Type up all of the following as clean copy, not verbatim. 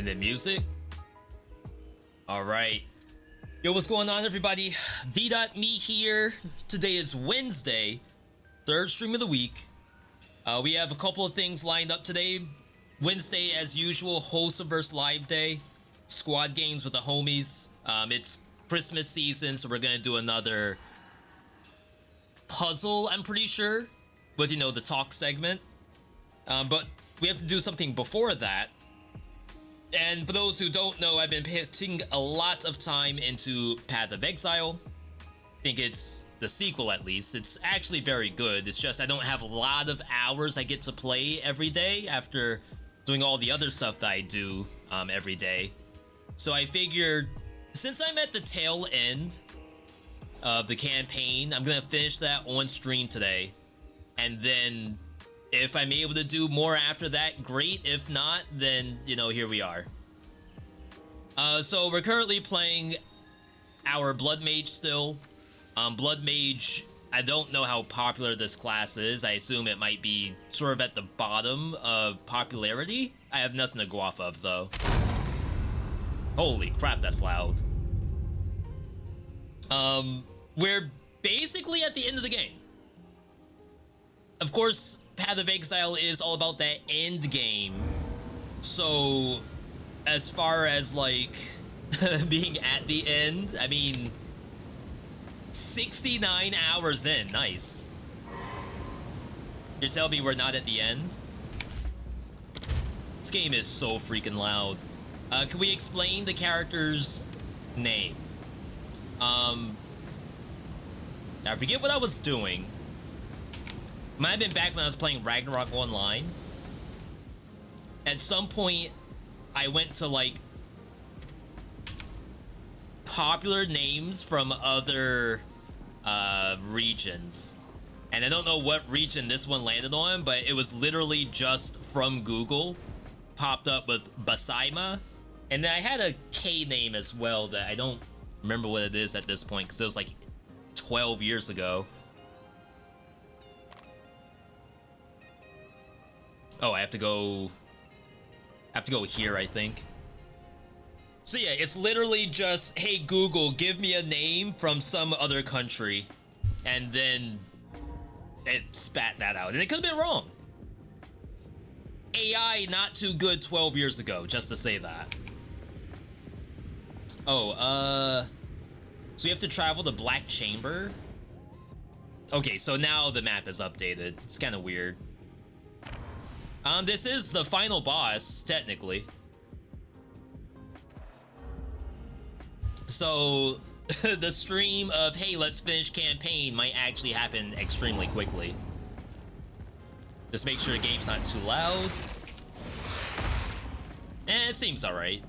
And then music. All right. Yo, what's going on, everybody? VeeDotMe here. Today is Wednesday, third stream of the week. We have a couple of things lined up today. Wednesday, as usual, wholesome versus live day. Squad games with the homies. It's Christmas season, so we're gonna do another puzzle, I'm pretty sure, with, you know, the talk segment. But we have to do something before that. And for those who don't know, I've been putting a lot of time into Pádhraic Exile. I think it's the sequel, at least. It's actually very good. It's just I don't have a lot of hours I get to play every day after doing all the other stuff that I do every day. So I figured, since I'm at the tail end of the campaign, I'm gonna finish that on stream today. And then if I'm able to do more after that, great. If not, then, you know, here we are. So we're currently playing our Blood Mage still. Blood Mage, I don't know how popular this class is. I assume it might be sort of at the bottom of popularity. I have nothing to go off of, though. Holy crap, that's loud. We're basically at the end of the game. Of course, Pádhraic Exile is all about that end game. So, as far as, like, being at the end, I mean, 69 hours in. Nice. You're telling me we're not at the end? This game is so freaking loud. Can we explain the character's name? I forget what I was doing. Might have been back when I was playing Ragnarok Online. At some point, I went to, like, popular names from other regions. And I don't know what region this one landed on, but it was literally just from Google. Popped up with Basaima. And then I had a K name as well that I don't remember what it is at this point, because it was like 12 years ago. Oh, I have to go here, I think. So yeah, it's literally just, hey Google, give me a name from some other country. And then it spat that out. And it could have been wrong. AI not too good 12 years ago, just to say that. Oh, so you have to travel to Black Chamber? Okay, so now the map is updated. It's kind of weird. This is the final boss, technically. So, the stream of, hey, let's finish campaign might actually happen extremely quickly. Just make sure the game's not too loud. It seems alright.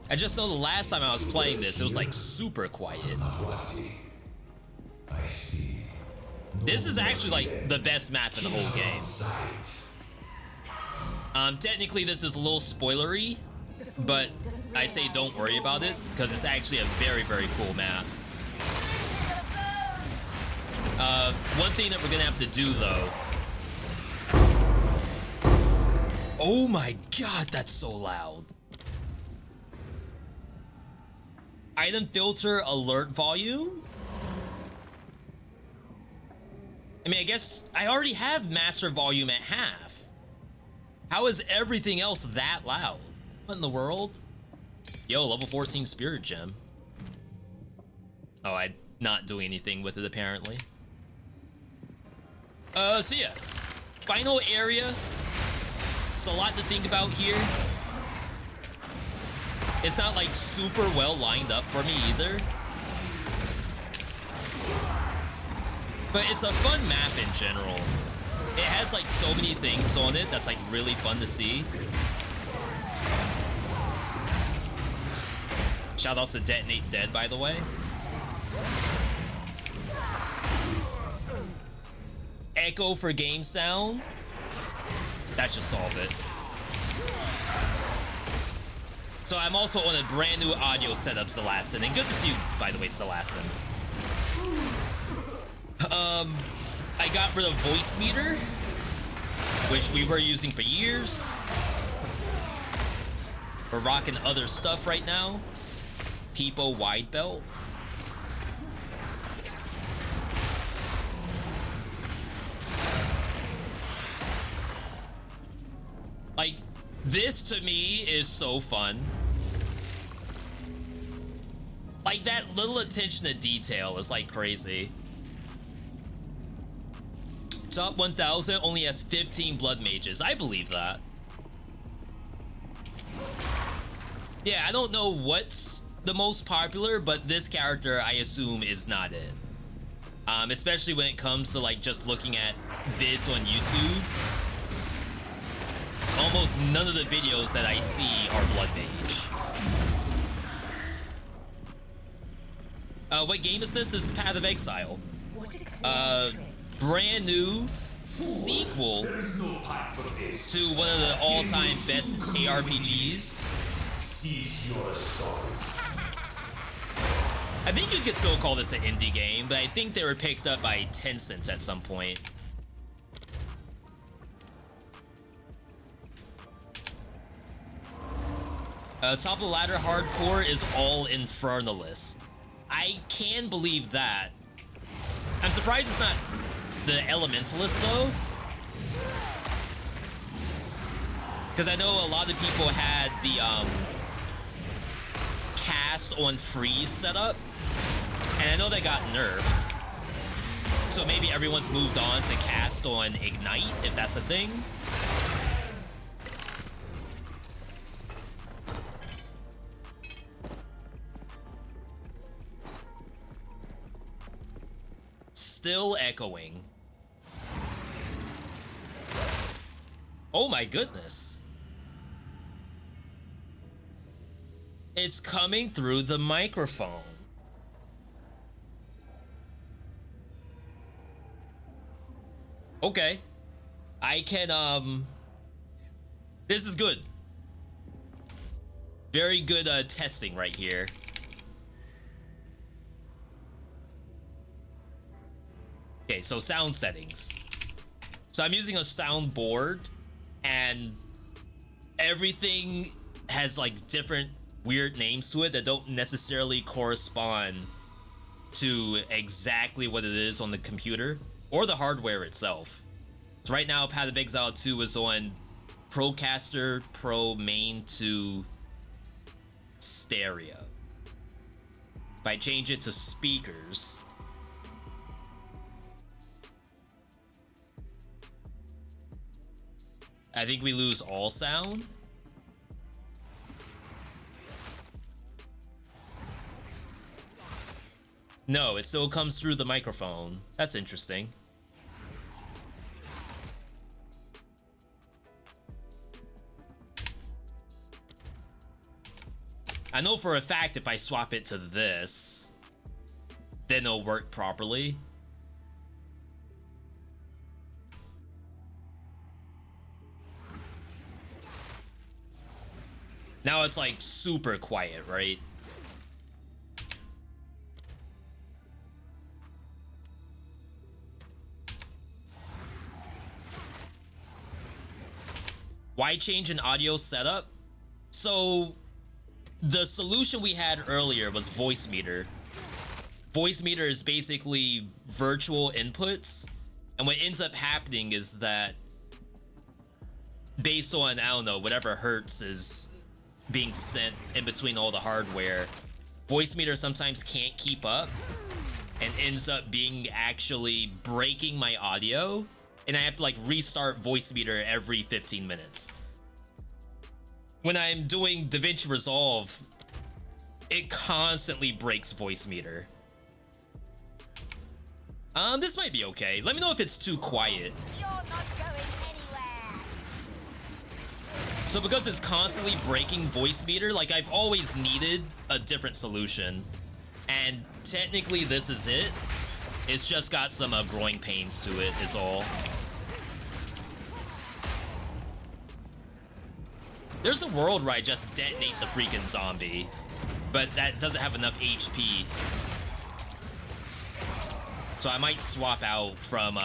I just know the last time I was playing this, it was like super quiet. I see. This is actually like the best map in the whole game. Technically this is a little spoilery, but I say don't worry about it because it's actually a very, very cool map. One thing that we're gonna have to do though. Oh my god, that's so loud. Item filter alert volume? I mean, I guess I already have master volume at half. How is everything else that loud? What in the world? Yo, level 14 spirit gem. Oh, I'm not doing anything with it apparently. So yeah. Final area. It's a lot to think about here. It's not like super well lined up for me either. But it's a fun map in general. It has like so many things on it that's like really fun to see. Shoutouts to Detonate Dead, by the way. Echo for game sound. That should solve it. So I'm also on a brand new audio setup, Zelastin, and good to see you, by the way, Zelastin. I got rid of voice meter, which we were using for years. We're rocking other stuff right now. Tipo wide belt. Like, this to me is so fun. Like, that little attention to detail is like crazy. Top 1000 only has 15 blood mages. I believe that. Yeah, I don't know what's the most popular, but this character I assume is not it. Especially when it comes to like just looking at vids on YouTube. Almost none of the videos that I see are blood mage. What game is this? This is Path of Exile. Brand new sequel to one of the all-time best ARPGs. I think you could still call this an indie game, but I think they were picked up by Tencent at some point. Top of the ladder hardcore is all Infernalist. I can believe that. I'm surprised it's not the Elementalist though, because I know a lot of people had the cast on freeze setup, and I know that got nerfed. So maybe everyone's moved on to cast on Ignite, if that's a thing. Still echoing. Oh my goodness. It's coming through the microphone. Okay. I can, this is good. Very good, testing right here. Okay, so sound settings. So I'm using a soundboard, and everything has like different weird names to it that don't necessarily correspond to exactly what it is on the computer or the hardware itself. So right now, Path of Exile 2 is on Procaster Pro Main 2 Stereo. If I change it to speakers, I think we lose all sound. No, it still comes through the microphone. That's interesting. I know for a fact if I swap it to this, then it'll work properly. Now it's like super quiet, right? Why change an audio setup? So the solution we had earlier was voice meter. Voice meter is basically virtual inputs, and what ends up happening is that based on, I don't know, whatever hertz is being sent in between all the hardware, voice meter sometimes can't keep up and ends up being actually breaking my audio, and I have to like restart voice meter every 15 minutes. When I'm doing DaVinci Resolve, it constantly breaks voice meter. This might be okay. Let me know if it's too quiet. You're not going anywhere. So because it's constantly breaking voice meter, like I've always needed a different solution. And technically this is it. It's just got some growing pains to it is all. There's a world where I just detonate the freaking zombie, but that doesn't have enough HP. So I might swap out from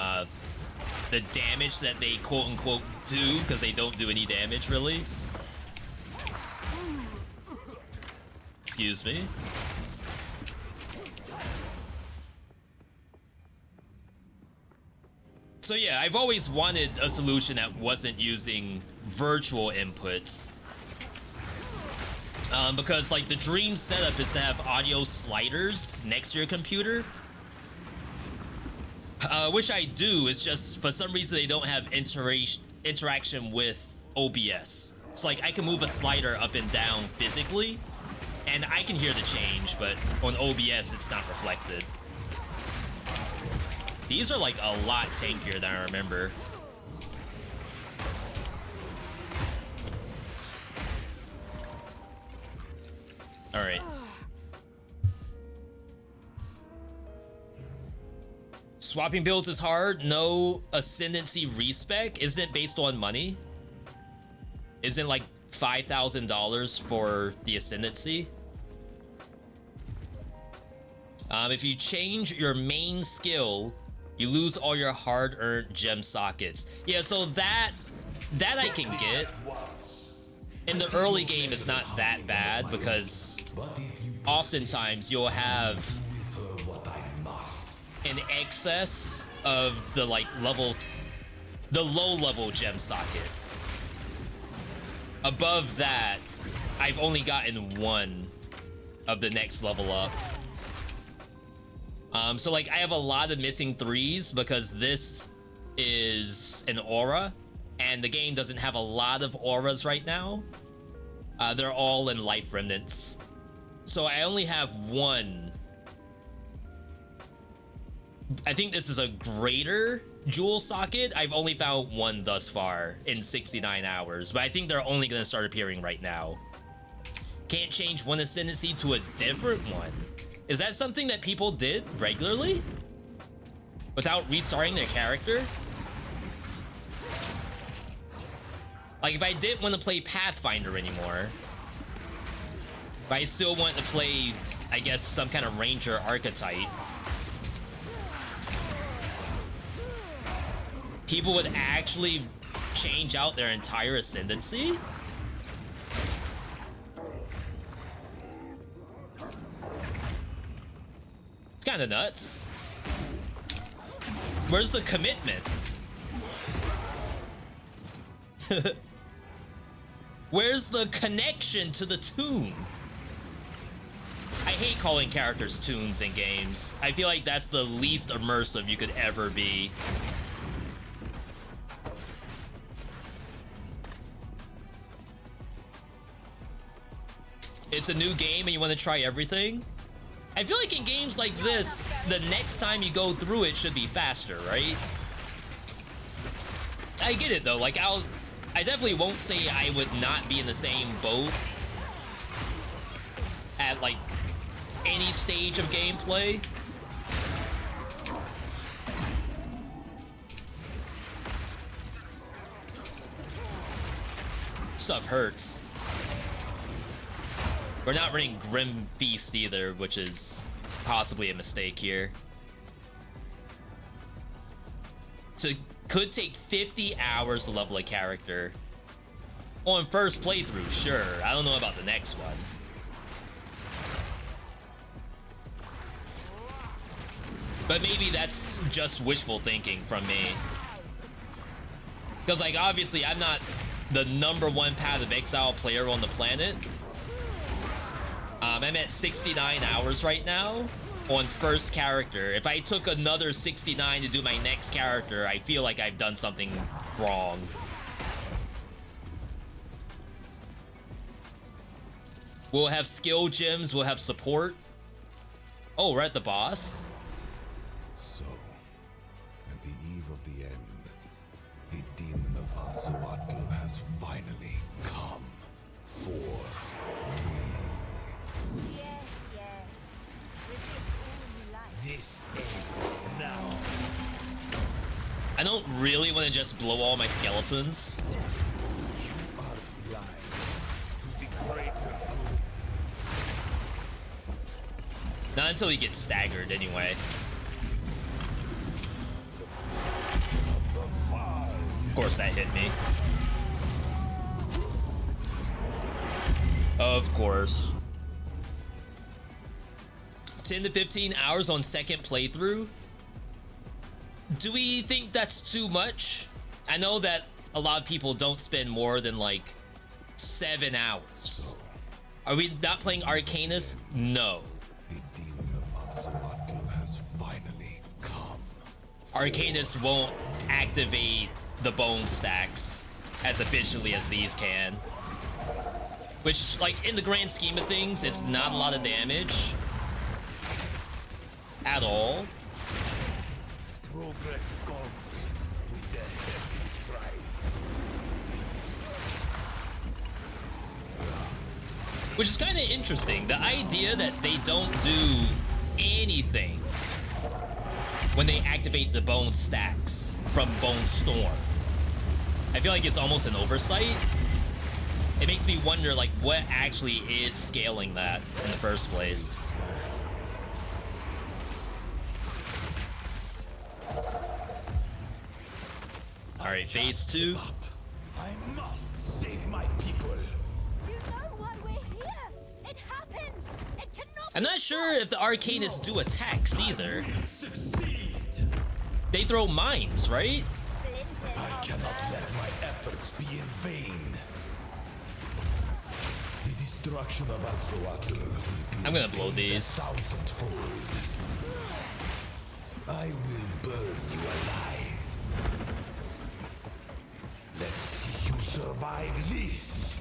the damage that they quote-unquote do, because they don't do any damage, really. Excuse me. So yeah, I've always wanted a solution that wasn't using virtual inputs. Because like the dream setup is to have audio sliders next to your computer. Which I do, it's just for some reason they don't have interaction with OBS. So like I can move a slider up and down physically, and I can hear the change, but on OBS it's not reflected. These are like a lot tankier than I remember. All right. Swapping builds is hard. No ascendancy respec. Isn't it based on money? Isn't like $5,000 for the ascendancy? If you change your main skill, you lose all your hard-earned gem sockets. Yeah, so that I can get. In the early game, it's not that bad because oftentimes you'll have in excess of the like the low-level gem socket. Above that, I've only gotten one of the next level up. So like I have a lot of missing threes because this is an aura and the game doesn't have a lot of auras right now. They're all in life remnants. So I only have one. I think this is a greater jewel socket. I've only found one thus far in 69 hours, but I think they're only gonna start appearing right now. Can't change one ascendancy to a different one. Is that something that people did regularly? Without restarting their character? Like if I didn't want to play Pathfinder anymore, but I still want to play, I guess, some kind of ranger archetype, people would actually change out their entire ascendancy? It's kind of nuts. Where's the commitment? Where's the connection to the tune? I hate calling characters tunes in games. I feel like that's the least immersive you could ever be. It's a new game and you want to try everything? I feel like in games like this, the next time you go through it should be faster, right? I get it though, like I definitely won't say I would not be in the same boat at like any stage of gameplay. Stuff hurts. We're not running Grim Feast either, which is possibly a mistake here. So could take 50 hours to level a character. On first playthrough, sure. I don't know about the next one. But maybe that's just wishful thinking from me. Because like obviously I'm not the #1 Path of Exile player on the planet. I'm at 69 hours right now on first character. If I took another 69 to do my next character, I feel like I've done something wrong. We'll have skill gems, we'll have support. Oh, we're at the boss? So, at the eve of the end, the demon of Anzoatl has finally come for me. Yes, yes. Resist all you like. This ends now. I don't really want to just blow all my skeletons. You are blind to the greater good. Not until he gets staggered, anyway. Of course that hit me. Of course. 10 to 15 hours on second playthrough. Do we think that's too much? I know that a lot of people don't spend more than like 7 hours. Are we not playing Arcanus? No. The demon of Anzoatl has finally come. Arcanus won't activate the bone stacks as efficiently as these can. Which, like, in the grand scheme of things, it's not a lot of damage at all. Progress comes with the heavy price. Which is kind of interesting. The idea that they don't do anything when they activate the bone stacks from Bone Storm. I feel like it's almost an oversight. It makes me wonder, like, what actually is scaling that in the first place. Alright, phase 2. I must save my people. You know why we're here? It happened. It cannot. I'm not sure if the Arcanists do attacks either. Succeed. They throw mines, right? I cannot let my efforts be in vain. The destruction of Anzoatl will be I'm gonna blow repaid these. 1,000-fold. I will burn you alive. Let's see you survive this.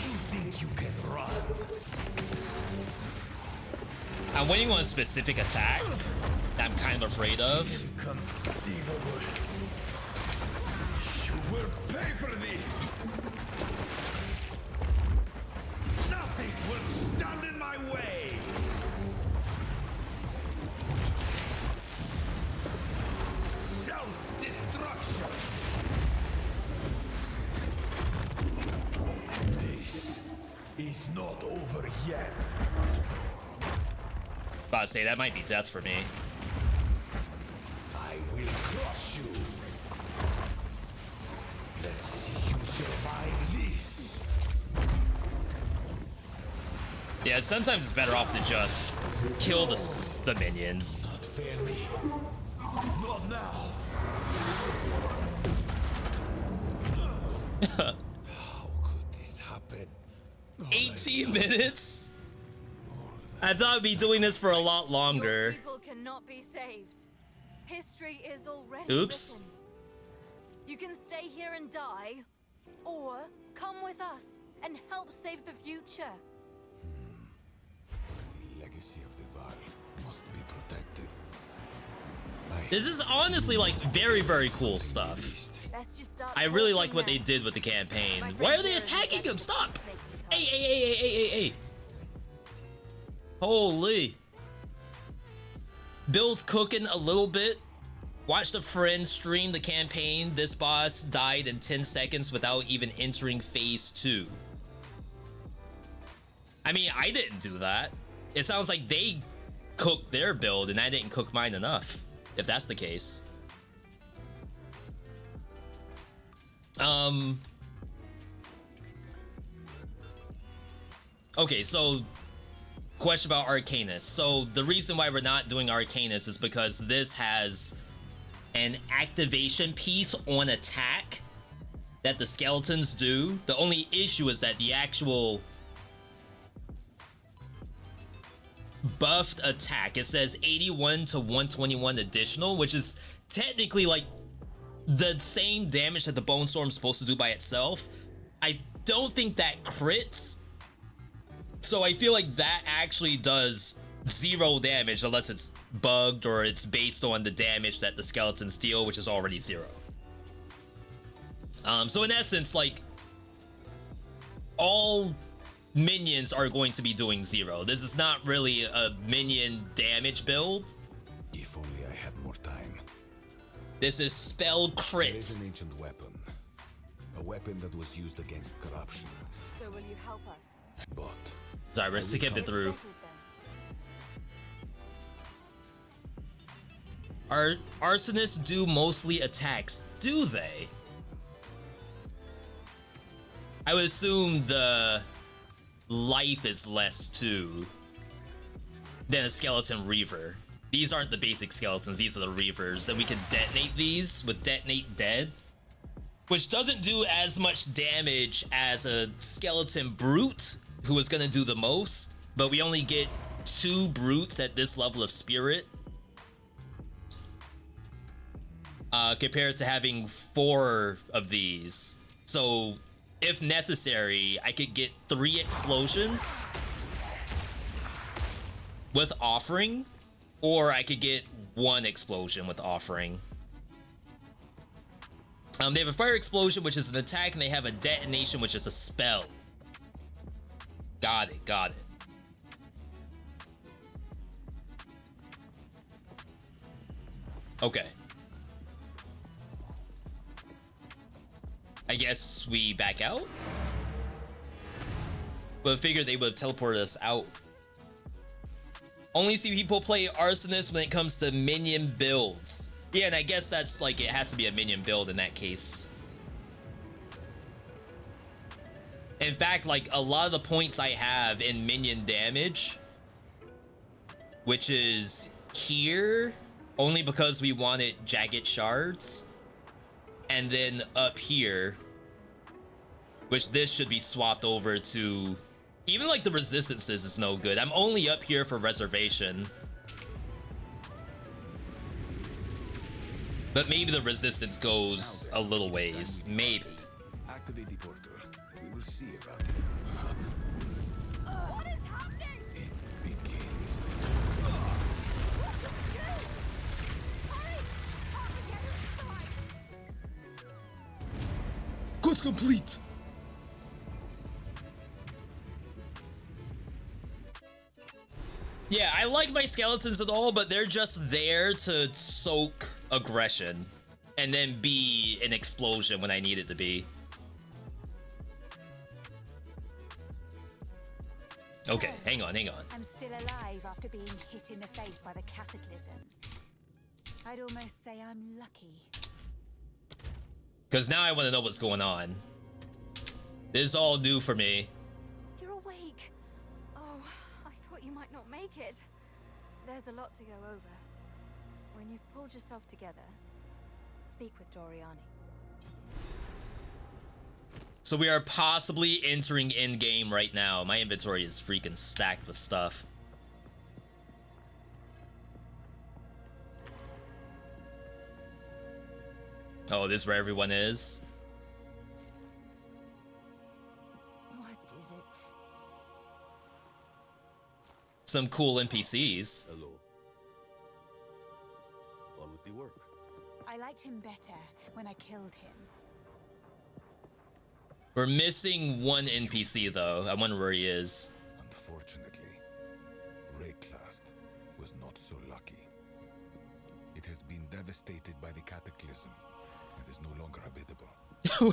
You think you can run? I'm waiting on a specific attack that I'm kind of afraid of. Inconceivable. You will pay for this. Nothing will stand in my way. Self-destruction. This is not over yet. About to say, that might be death for me. I will crush you. Let's see you survive this. Yeah, sometimes it's better off to just kill the minions. Not fairly. Not now. How could this happen? 18 minutes? I thought I'd be doing this for a lot Your longer. people cannot be saved. History is already Oops. written. You can stay here and die, or come with us and help save the future. The legacy of the Val must be protected. This is honestly like very, very cool stuff. Let's just start I really talking like what now. they did with the campaign. My Why are friend they here is attacking him? making Stop! time. Hey, hey, hey, hey, hey, hey, hey. Holy. Bill's cooking a little bit. Watched a friend stream the campaign. This boss died in 10 seconds without even entering phase 2. I mean, I didn't do that. It sounds like they cooked their build and I didn't cook mine enough, if that's the case. Okay, so question about Arcanus. So the reason why we're not doing Arcanus is because this has an activation piece on attack that the skeletons do. The only issue is that the actual buffed attack, it says 81 to 121 additional, which is technically like the same damage that the Bone Storm's supposed to do by itself. I don't think that crits. So I feel like that actually does 0 damage unless it's bugged or it's based on the damage that the skeletons deal, which is already 0. So in essence, like, all minions are going to be doing 0. This is not really a minion damage build. If only I had more time. This is spell There is crit. an ancient weapon. A weapon that was used against corruption. So will you help us? But Sorry, we're skipping through. Settled then. Arsonists do mostly attacks, do they? I would assume the life is less too. than a skeleton reaver. These aren't the basic skeletons, these are the reavers, and we can detonate these with detonate dead, which doesn't do as much damage as a skeleton brute, who is gonna do the most, but we only get 2 brutes at this level of spirit, compared to having 4 of these. So if necessary, I could get 3 explosions with offering, or I could get 1 explosion with offering. They have a fire explosion, which is an attack, and they have a detonation, which is a spell. Got it, got it. Okay. I guess we back out? But I figured they would have teleported us out. Only see people play Arsonist when it comes to minion builds. Yeah, and I guess that's like, it has to be a minion build in that case. In fact, like a lot of the points I have in minion damage, which is here, only because we wanted jagged shards, and then up here, which this should be swapped over to, even like the resistances is no good. I'm only up here for reservation. But maybe the resistance goes a little ways, maybe. Activate the portal. We will see about it. What is happening? It begins. What do we do? Hurry! Can't we get inside? Quest complete! Yeah, I like my skeletons and all, but they're just there to soak aggression and then be an explosion when I need it to be. Okay, hang on, hang on. I'm still alive after being hit in the face by the cataclysm. I'd almost say I'm lucky. Because now I want to know what's going on. This is all new for me. You're awake. Oh, I thought you might not make it. There's a lot to go over. When you've pulled yourself together, speak with Doriani. So we are possibly entering in-game right now. My inventory is freaking stacked with stuff. Oh, this is where everyone is? What is it? Some cool NPCs. Hello. On with the work. I liked him better when I killed him. We're missing one NPC though. I wonder where he is. Unfortunately, Rayclast was not so lucky. It has been devastated by the cataclysm and is no longer habitable.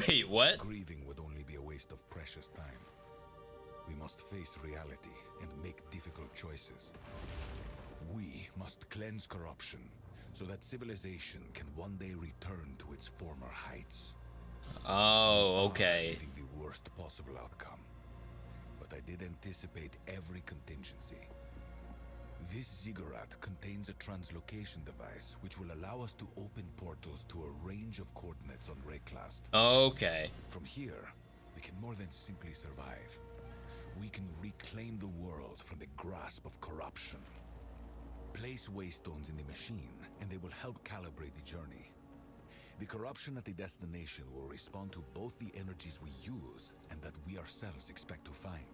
Wait, what? Grieving would only be a waste of precious time. We must face reality and make difficult choices. We must cleanse corruption so that civilization can one day return to its former heights. Oh, okay. Leaving the worst possible outcome. But I did anticipate every contingency. This ziggurat contains a translocation device which will allow us to open portals to a range of coordinates on Rayclast. Okay. From here, we can more than simply survive. We can reclaim the world from the grasp of corruption. Place waystones in the machine, and they will help calibrate the journey. The corruption at the destination will respond to both the energies we use and that we ourselves expect to find.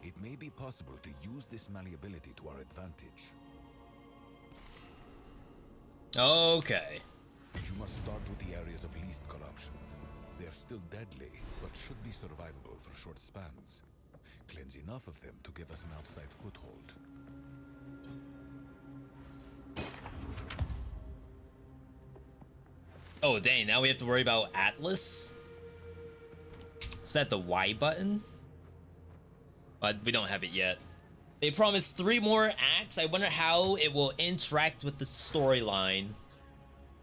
It may be possible to use this malleability to our advantage. Okay. You must start with the areas of least corruption. They are still deadly, but should be survivable for short spans. Cleanse enough of them to give us an outside foothold. Oh, dang, now we have to worry about Atlas? Is that the Y button? But we don't have it yet. They promised 3 more acts. I wonder how it will interact with the storyline.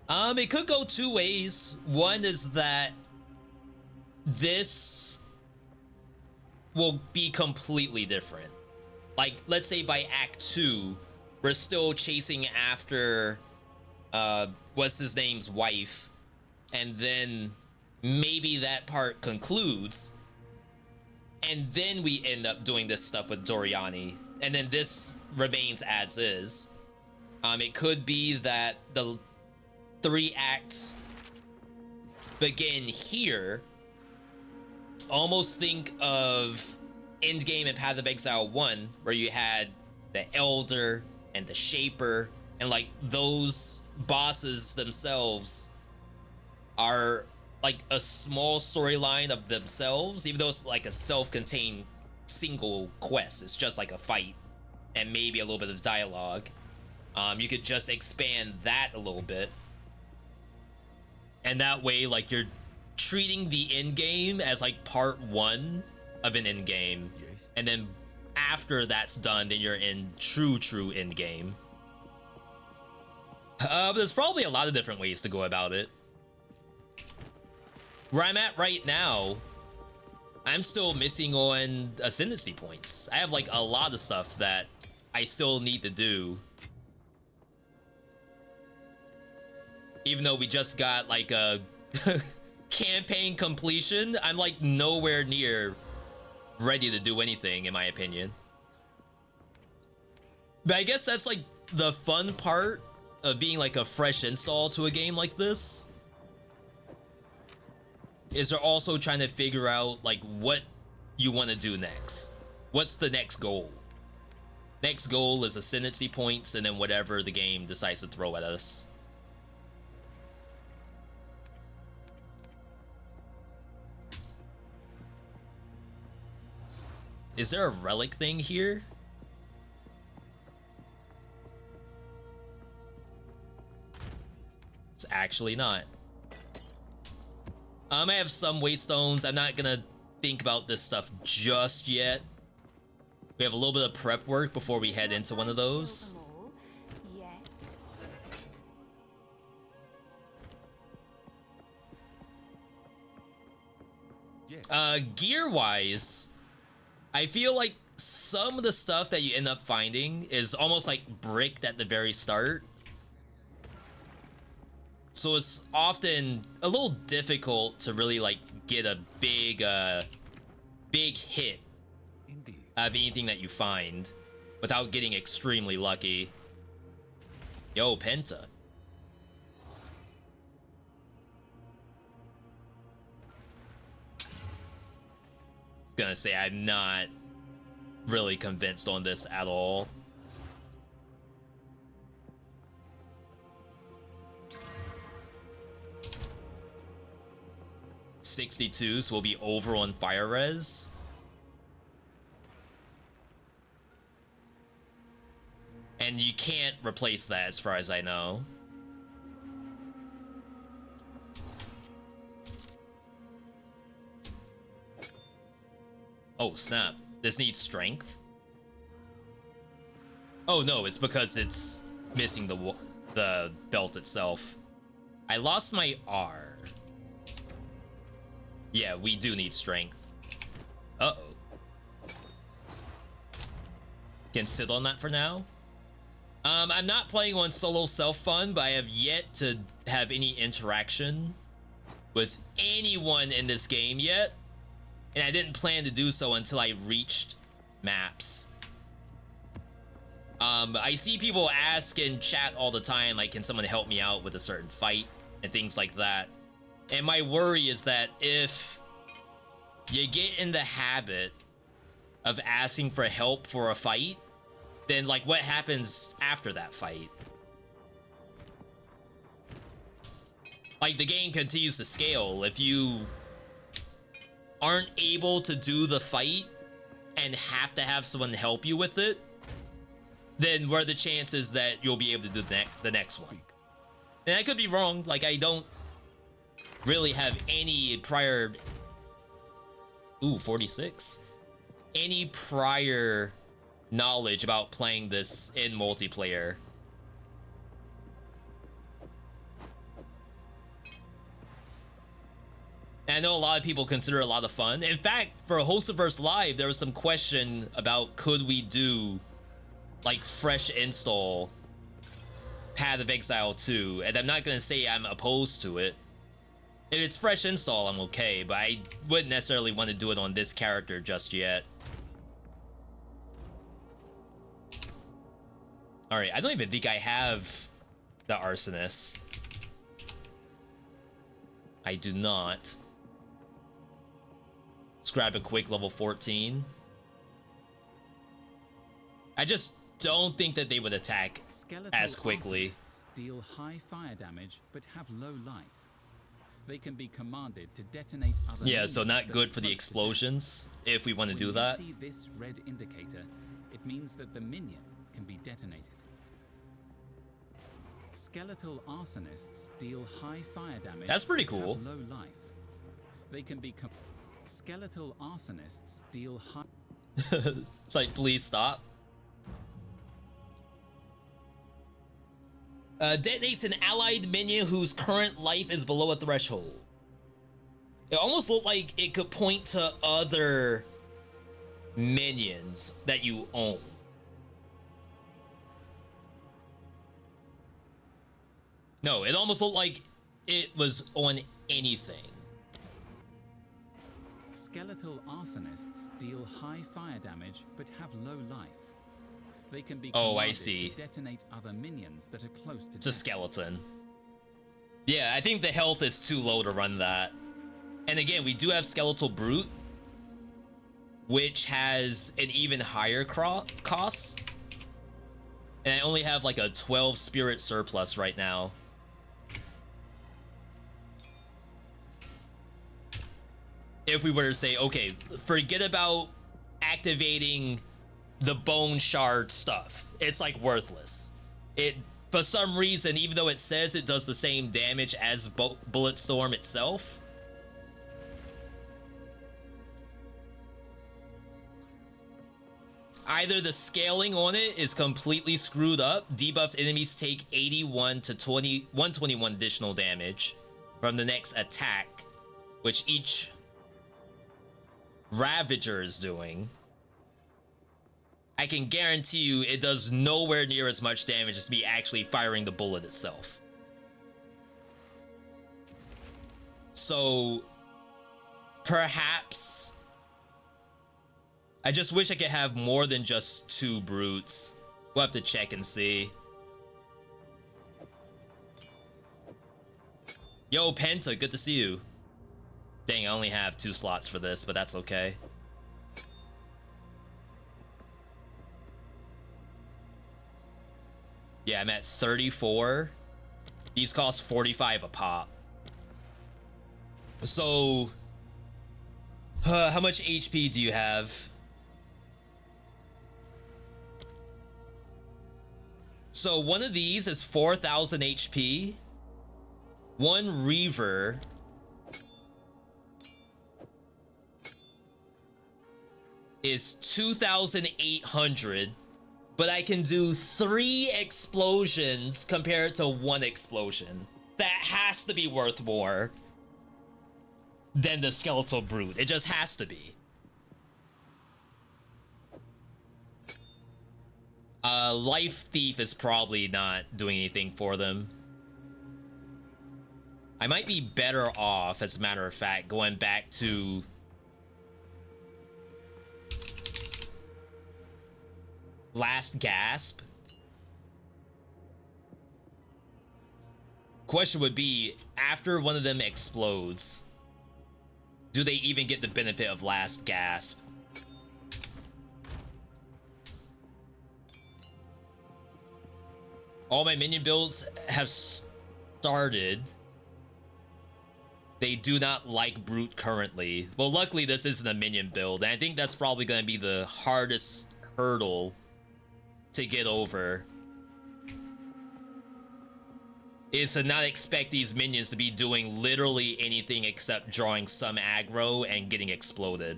It could go 2 ways. One is that this will be completely different. like, let's say by Act 2, we're still chasing after, what's his name's wife, and then maybe that part concludes, and then we end up doing this stuff with Doriani, and then this remains as is. It could be that the 3 acts begin here. Almost think of Endgame and Path of Exile 1, where you had the Elder and the Shaper, and like those bosses themselves are like a small storyline of themselves, even though it's like a self-contained single quest. It's just like a fight and maybe a little bit of dialogue. You could just expand that a little bit, and that way, like, you're treating the end game as like part 1 of an end game. Yes. And then after that's done, then you're in true end game. There's probably a lot of different ways to go about it. Where I'm at right now, I'm still missing on ascendancy points. I have like a lot of stuff that I still need to do. Even though we just got like a campaign completion, I'm like nowhere near ready to do anything, in my opinion. But I guess that's like the fun part of being like a fresh install to a game like this, is they're also trying to figure out like what you want to do next. What's the next goal? Next goal is ascendancy points, and then whatever the game decides to throw at us. Is there a relic thing here? It's actually not. I have some waystones. I'm not gonna think about this stuff just yet. We have a little bit of prep work before we head into one of those. Gear-wise, I feel like some of the stuff that you end up finding is almost like bricked at the very start. So it's often a little difficult to really like get a big hit Indeed. of anything that you find without getting extremely lucky. Yo, Penta. I was gonna say, I'm not really convinced on this at all. '62s will be over on fire res. And you can't replace that as far as I know. Oh, snap. This needs strength? Oh, no, it's because it's missing the belt itself. I lost my R. Yeah, we do need strength. Uh-oh. Can sit on that for now. I'm not playing on solo self-fun, but I have yet to have any interaction with anyone in this game yet. And I didn't plan to do so until I reached maps. I see people ask in chat all the time, like, can someone help me out with a certain fight and things like that. And my worry is that if you get in the habit of asking for help for a fight, then like what happens after that fight? Like, the game continues to scale. If you aren't able to do the fight and have to have someone help you with it, then what are the chances that you'll be able to do the next one? And I could be wrong. Like, I don't really have any prior... Ooh, 46. Any prior knowledge about playing this in multiplayer. And I know a lot of people consider it a lot of fun. In fact, for Hostiverse Live, there was some question about could we do like fresh install Path of Exile 2, and I'm not gonna say I'm opposed to it. If it's fresh install, I'm okay, but I wouldn't necessarily want to do it on this character just yet. Alright, I don't even think I have the Arsonist. I do not. Let's grab a quick level 14. I just don't think that they would attack as quickly. Deal high fire damage but have low life. They can be commanded to detonate other Yeah, so not good for the explosions if we want to do that. When you see this red indicator, it means that the minion can be detonated. Skeletal arsonists deal high fire damage. That's pretty but cool. have low life. They can be skeletal arsonists deal high. It's like, please stop. Detonates an allied minion whose current life is below a threshold. It almost looked like it could point to other minions that you own. No, it almost looked like it was on anything. Skeletal arsonists deal high fire damage but have low life. They can be I see. to detonate other minions that are close to It's a skeleton. Yeah, I think the health is too low to run that. And again, we do have Skeletal Brute, which has an even higher cost. And I only have like a 12 spirit surplus right now. If we were to say, okay, forget about activating the bone shard stuff. It's like worthless. It, for some reason, even though it says it does the same damage as Bulletstorm itself, either the scaling on it is completely screwed up. Debuffed enemies take 81 to 121 additional damage from the next attack, which each Ravager is doing. I can guarantee you it does nowhere near as much damage as me actually firing the bullet itself. So perhaps I just wish I could have more than just 2 brutes. We'll have to check and see. Yo, Penta, good to see you. Dang, I only have 2 slots for this, but that's okay. Yeah, I'm at 34. These cost 45 a pop. So, how much HP do you have? So one of these is 4,000 HP. One Reaver is 2,800. But I can do 3 explosions compared to 1 explosion. That has to be worth more than the Skeletal Brute. It just has to be. Life Thief is probably not doing anything for them. I might be better off, as a matter of fact, going back to Last Gasp. Question would be, after one of them explodes, do they even get the benefit of Last Gasp? All my minion builds have started. They do not like Brute currently. Well, luckily this isn't a minion build, and I think that's probably going to be the hardest hurdle to get over, is to not expect these minions to be doing literally anything except drawing some aggro and getting exploded.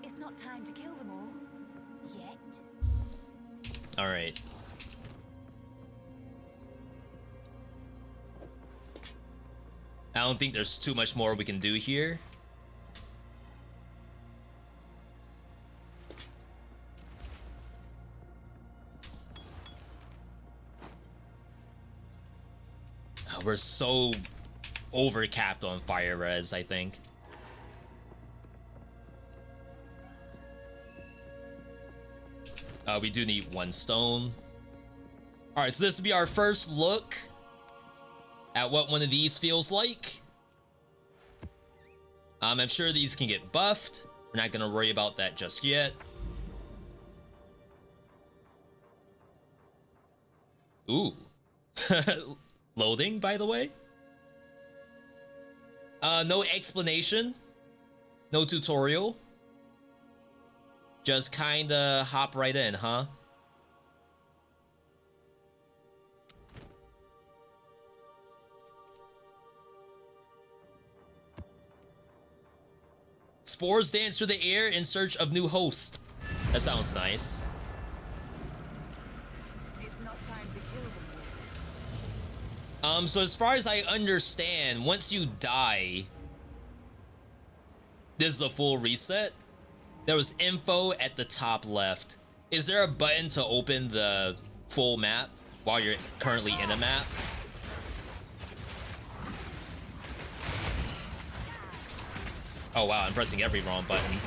It's not time to kill them all yet. All right. I don't think there's too much more we can do here. We're so overcapped on fire res, I think. We do need 1 stone. All right, so this will be our first look at what one of these feels like. I'm sure these can get buffed. We're not gonna worry about that just yet. Ooh. Loading, by the way. No explanation. No tutorial. Just kinda hop right in, huh? Spores dance through the air in search of new host. That sounds nice. It's not time to kill them. So as far as I understand, once you die, this is a full reset. There was info at the top left. Is there a button to open the full map while you're currently in a map? Oh wow, I'm pressing every wrong button.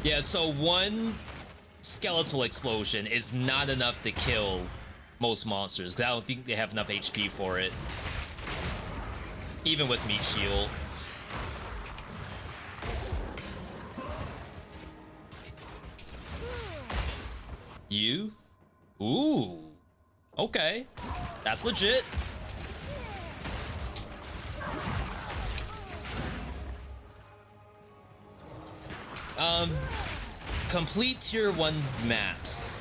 Yeah, so 1 skeletal explosion is not enough to kill most monsters, because I don't think they have enough HP for it. Even with meat shield. You? Ooh. Okay. That's legit. Complete tier 1 maps.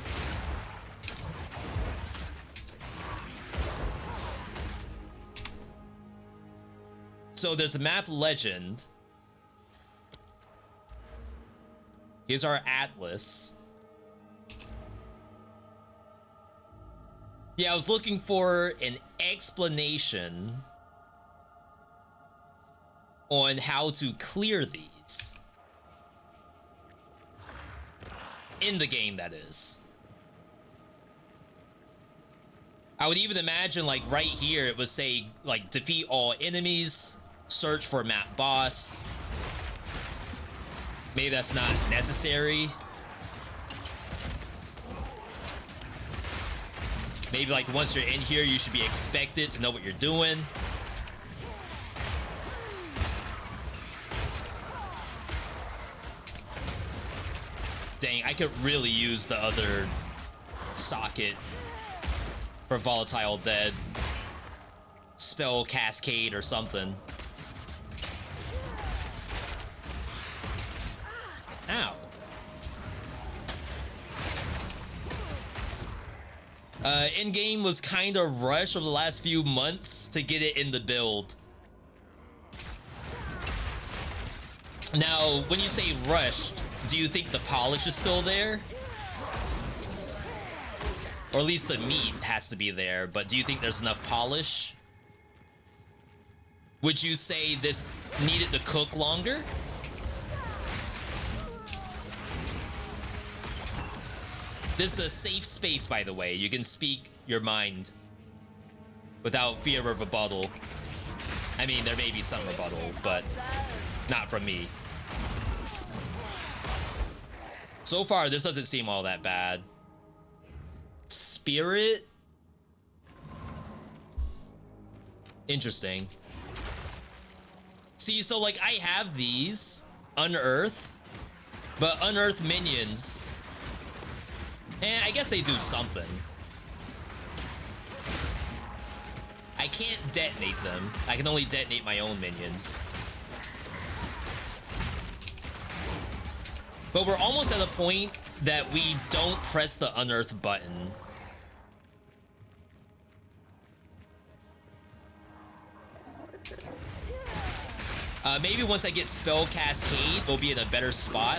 So there's a map legend. Here's our atlas. Yeah, I was looking for an explanation on how to clear these. In the game, that is. I would even imagine, like, right here, it would say, like, defeat all enemies, search for map boss. Maybe that's not necessary. Maybe, like, once you're in here, you should be expected to know what you're doing. Dang, I could really use the other socket for Volatile Dead. Spell Cascade or something. Ow. In-game was kind of rushed over the last few months to get it in the build. Now, when you say rushed, do you think the polish is still there? Or at least the meat has to be there, but do you think there's enough polish? Would you say this needed to cook longer? This is a safe space, by the way. You can speak your mind without fear of rebuttal. I mean, there may be some rebuttal, but not from me. So far, this doesn't seem all that bad. Spirit? Interesting. See, so like I have these unearth, but unearth minions, and I guess they do something. I can't detonate them. I can only detonate my own minions. But we're almost at a point that we don't press the unearth button. Maybe once I get Spell Cascade, we'll be in a better spot.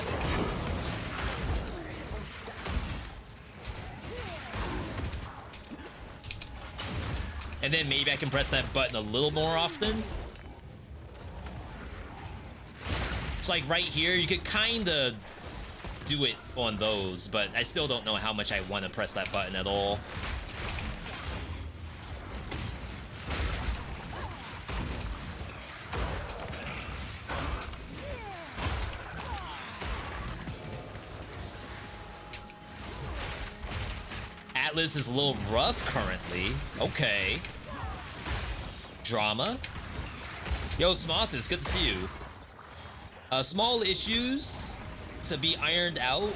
And then maybe I can press that button a little more often. It's like right here, you could kind of do it on those, but I still don't know how much I want to press that button at all. Atlas is a little rough currently. Okay. Drama. Yo, Smoss, good to see you. Small issues to be ironed out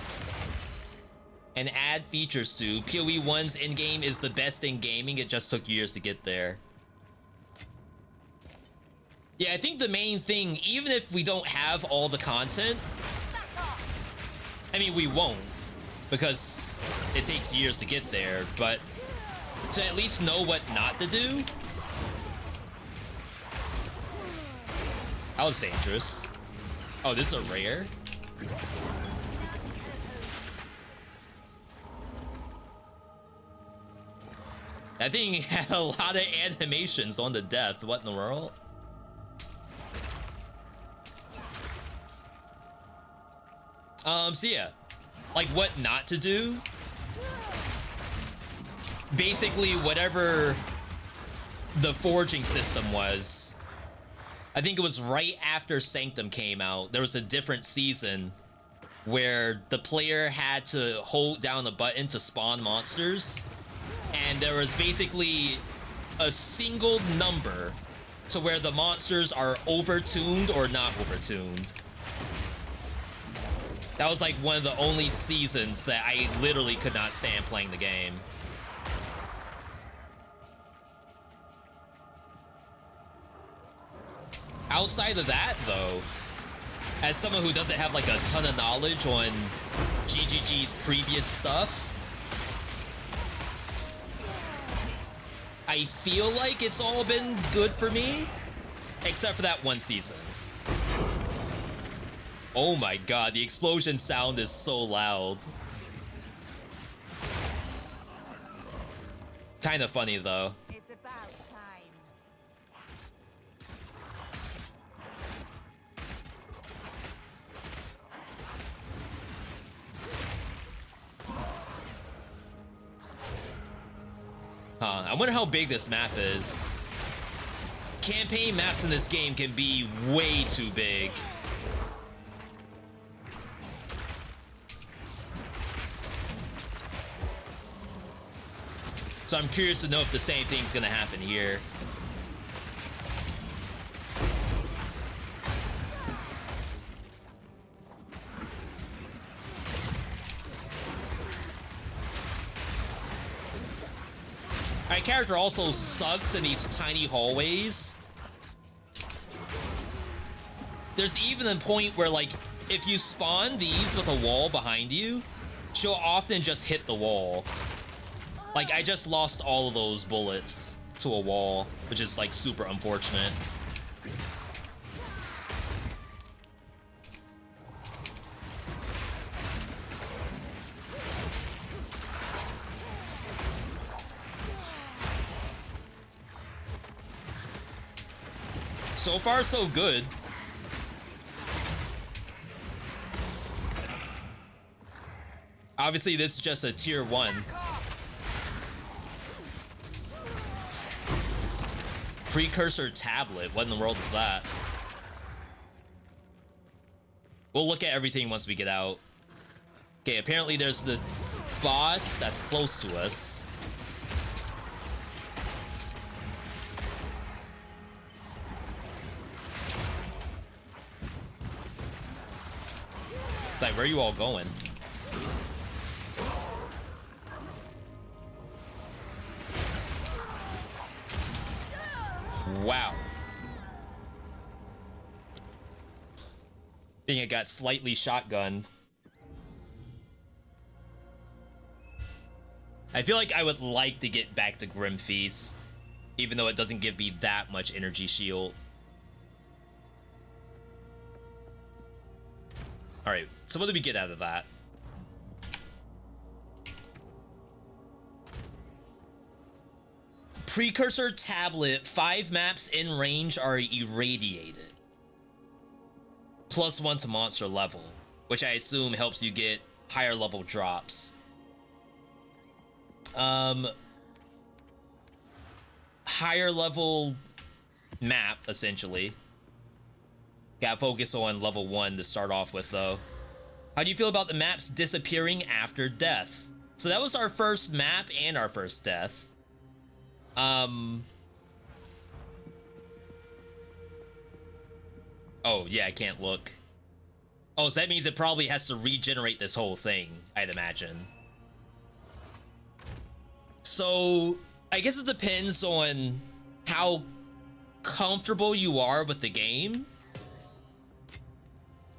and add features to. PoE 1's in-game is the best in gaming. It just took years to get there. Yeah, I think the main thing, even if we don't have all the content, I mean, we won't, because it takes years to get there, but to at least know what not to do. That was dangerous. Oh, this is a rare? That thing had a lot of animations on the death. What in the world? So yeah, like what not to do. Basically, whatever the forging system was, I think it was right after Sanctum came out, there was a different season where the player had to hold down a button to spawn monsters, and there was basically a single number to where the monsters are overtuned or not overtuned. That was like one of the only seasons that I literally could not stand playing the game. Outside of that, though, as someone who doesn't have like a ton of knowledge on GGG's previous stuff, I feel like it's all been good for me, except for that one season. Oh my god, the explosion sound is so loud. Kind of funny, though. It's about time. I wonder how big this map is. Campaign maps in this game can be way too big. So I'm curious to know if the same thing's gonna happen here. My character also sucks in these tiny hallways. There's even a point where, like, if you spawn these with a wall behind you, she'll often just hit the wall. Like, I just lost all of those bullets to a wall, which is, like, super unfortunate. So far, so good. Obviously, this is just a tier 1. Precursor tablet. What in the world is that? We'll look at everything once we get out. Okay, apparently there's the boss that's close to us. It's like, where are you all going? Wow. Think it got slightly shotgunned. I feel like I would like to get back to Grim Feast, even though it doesn't give me that much energy shield. Alright, so what did we get out of that? Precursor tablet, 5 maps in range are irradiated. +1 to monster level, which I assume helps you get higher level drops. Higher level map, essentially. Gotta focus on level 1 to start off with, though. How do you feel about the maps disappearing after death? So that was our first map and our first death. Oh, yeah, I can't look. Oh, so that means it probably has to regenerate this whole thing, I'd imagine. So, I guess it depends on how comfortable you are with the game.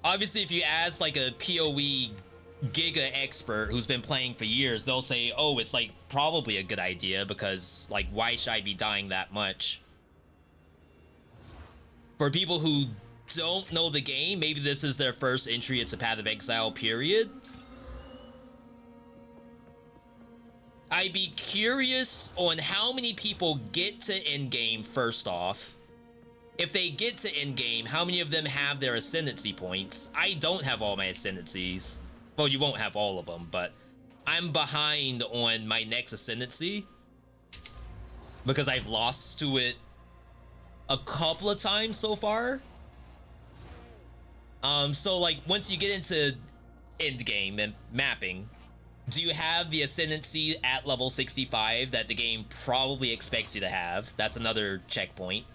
Obviously, if you ask like a PoE Giga expert who's been playing for years, they'll say, oh, it's like probably a good idea because like, why should I be dying that much? For people who don't know the game, maybe this is their first entry into Path of Exile, period. I'd be curious on how many people get to endgame first off. If they get to endgame, how many of them have their ascendancy points? I don't have all my ascendancies. Well, you won't have all of them, but I'm behind on my next ascendancy because I've lost to it a couple of times so far. So like once you get into endgame and mapping, do you have the ascendancy at level 65 that the game probably expects you to have? That's another checkpoint.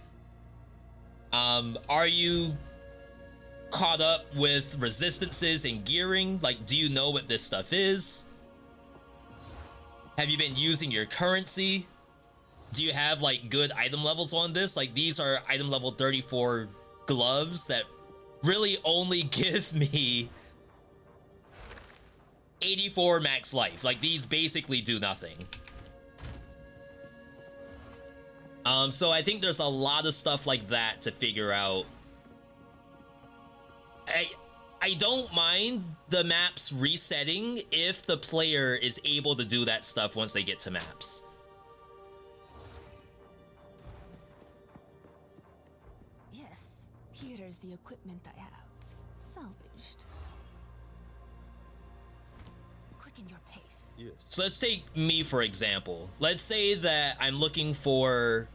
Are you caught up with resistances and gearing? Like, do you know what this stuff is? Have you been using your currency? Do you have like good item levels on this? Like, these are item level 34 gloves that really only give me 84 max life. Like, these basically do nothing. So I think there's a lot of stuff like that to figure out. I don't mind the maps resetting if the player is able to do that stuff once they get to maps. Yes, here is the equipment I have. Salvaged. Quicken your pace. Yes. So let's take me, for example. Let's say that I'm looking for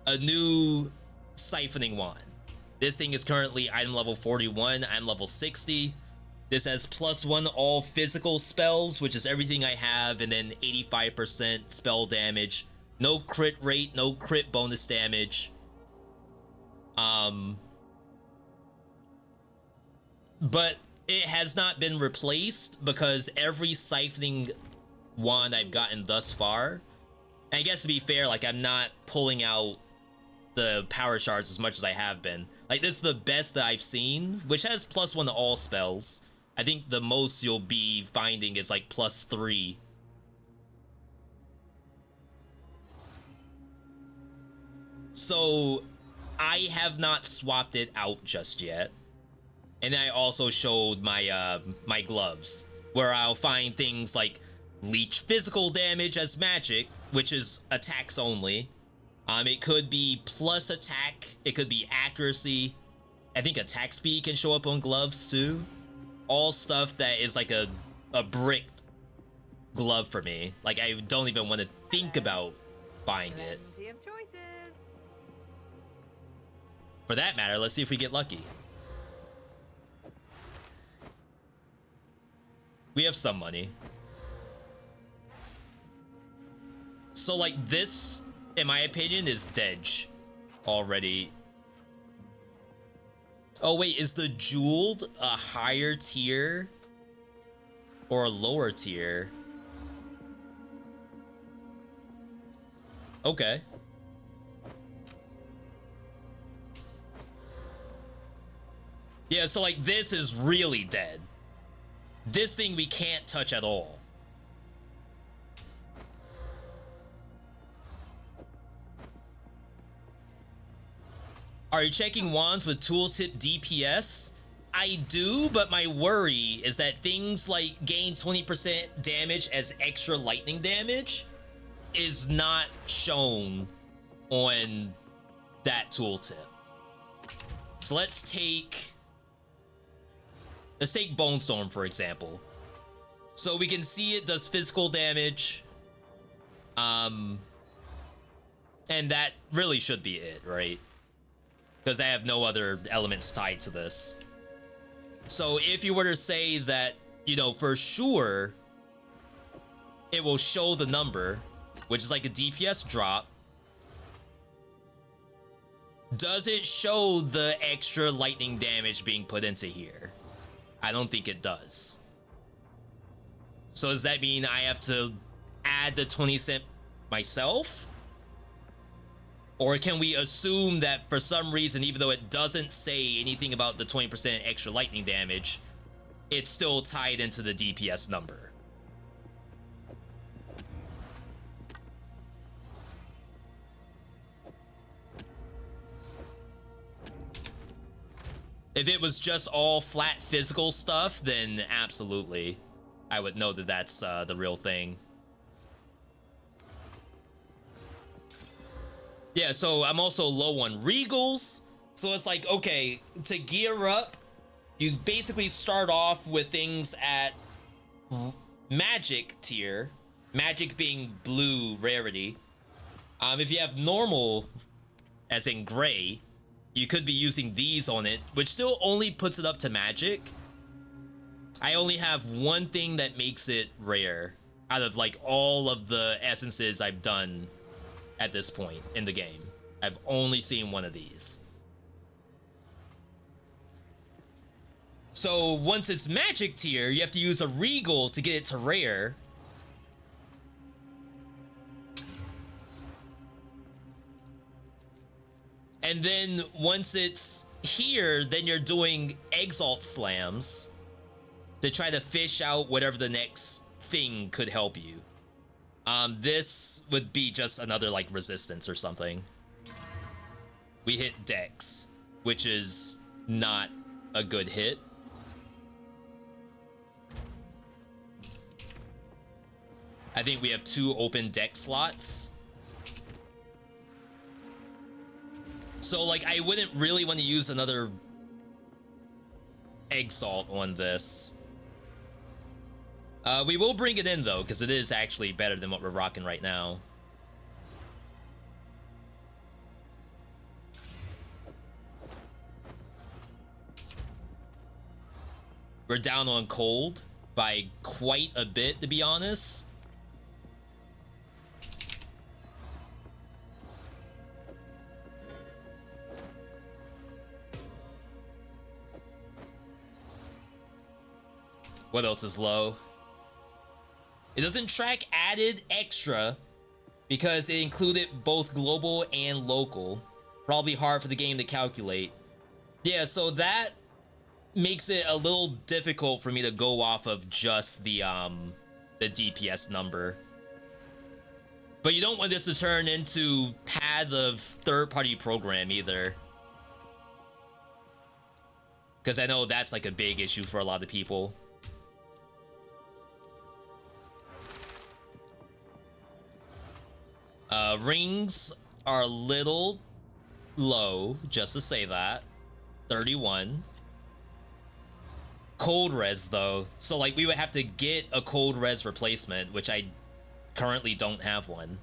a new siphoning wand. This thing is currently item level 41. I'm level 60. This has +1 all physical spells, which is everything I have, and then 85% spell damage. No crit rate, no crit bonus damage. But it has not been replaced because every siphoning wand I've gotten thus far, and I guess to be fair, like, I'm not pulling out the power shards as much as I have been. Like, this is the best that I've seen, which has +1 to all spells. I think the most you'll be finding is like +3. So I have not swapped it out just yet. And then I also showed my my gloves, where I'll find things like leech physical damage as magic, which is attacks only. It could be plus attack, it could be accuracy. I think attack speed can show up on gloves too. All stuff that is like a bricked glove for me. Like, I don't even want to think about buying it. Plenty of choices. For that matter, let's see if we get lucky. We have some money. So like this, in my opinion, is dead already. Oh wait, is the jeweled a higher tier or a lower tier? Okay. Yeah, so like this is really dead. This thing we can't touch at all. Are you checking wands with tooltip DPS? I do, but my worry is that things like gain 20% damage as extra lightning damage is not shown on that tooltip. So let's take Bone Storm, for example. So we can see it does physical damage. And that really should be it, right? Because I have no other elements tied to this. So if you were to say that, you know, for sure, it will show the number, which is like a DPS drop. Does it show the extra lightning damage being put into here? I don't think it does. So does that mean I have to add the 20 cent myself? Or can we assume that for some reason, even though it doesn't say anything about the 20% extra lightning damage, it's still tied into the DPS number? If it was just all flat physical stuff, then absolutely, I would know that that's the real thing. Yeah, so I'm also low on regals. So it's like, okay, to gear up, you basically start off with things at magic tier, magic being blue rarity. If you have normal, as in gray, you could be using these on it, which still only puts it up to magic. I only have one thing that makes it rare out of like all of the essences I've done at this point in the game. I've only seen one of these. So once it's magic tier, you have to use a regal to get it to rare. And then once it's here, then you're doing Exalt slams to try to fish out whatever the next thing could help you. This would be just another like resistance or something. We hit Dex, which is not a good hit. I think we have 2 open Dex slots. So like I wouldn't really want to use another Exalt on this. We will bring it in though, because it is actually better than what we're rocking right now. We're down on cold by quite a bit, to be honest. What else is low? It doesn't track added extra because it included both global and local. Probably hard for the game to calculate. Yeah, so that makes it a little difficult for me to go off of just the DPS number. But you don't want this to turn into path of third-party program either. Because I know that's like a big issue for a lot of people. Rings are a little low, just to say that. 31. Cold res though, so like we would have to get a cold res replacement, which I currently don't have one.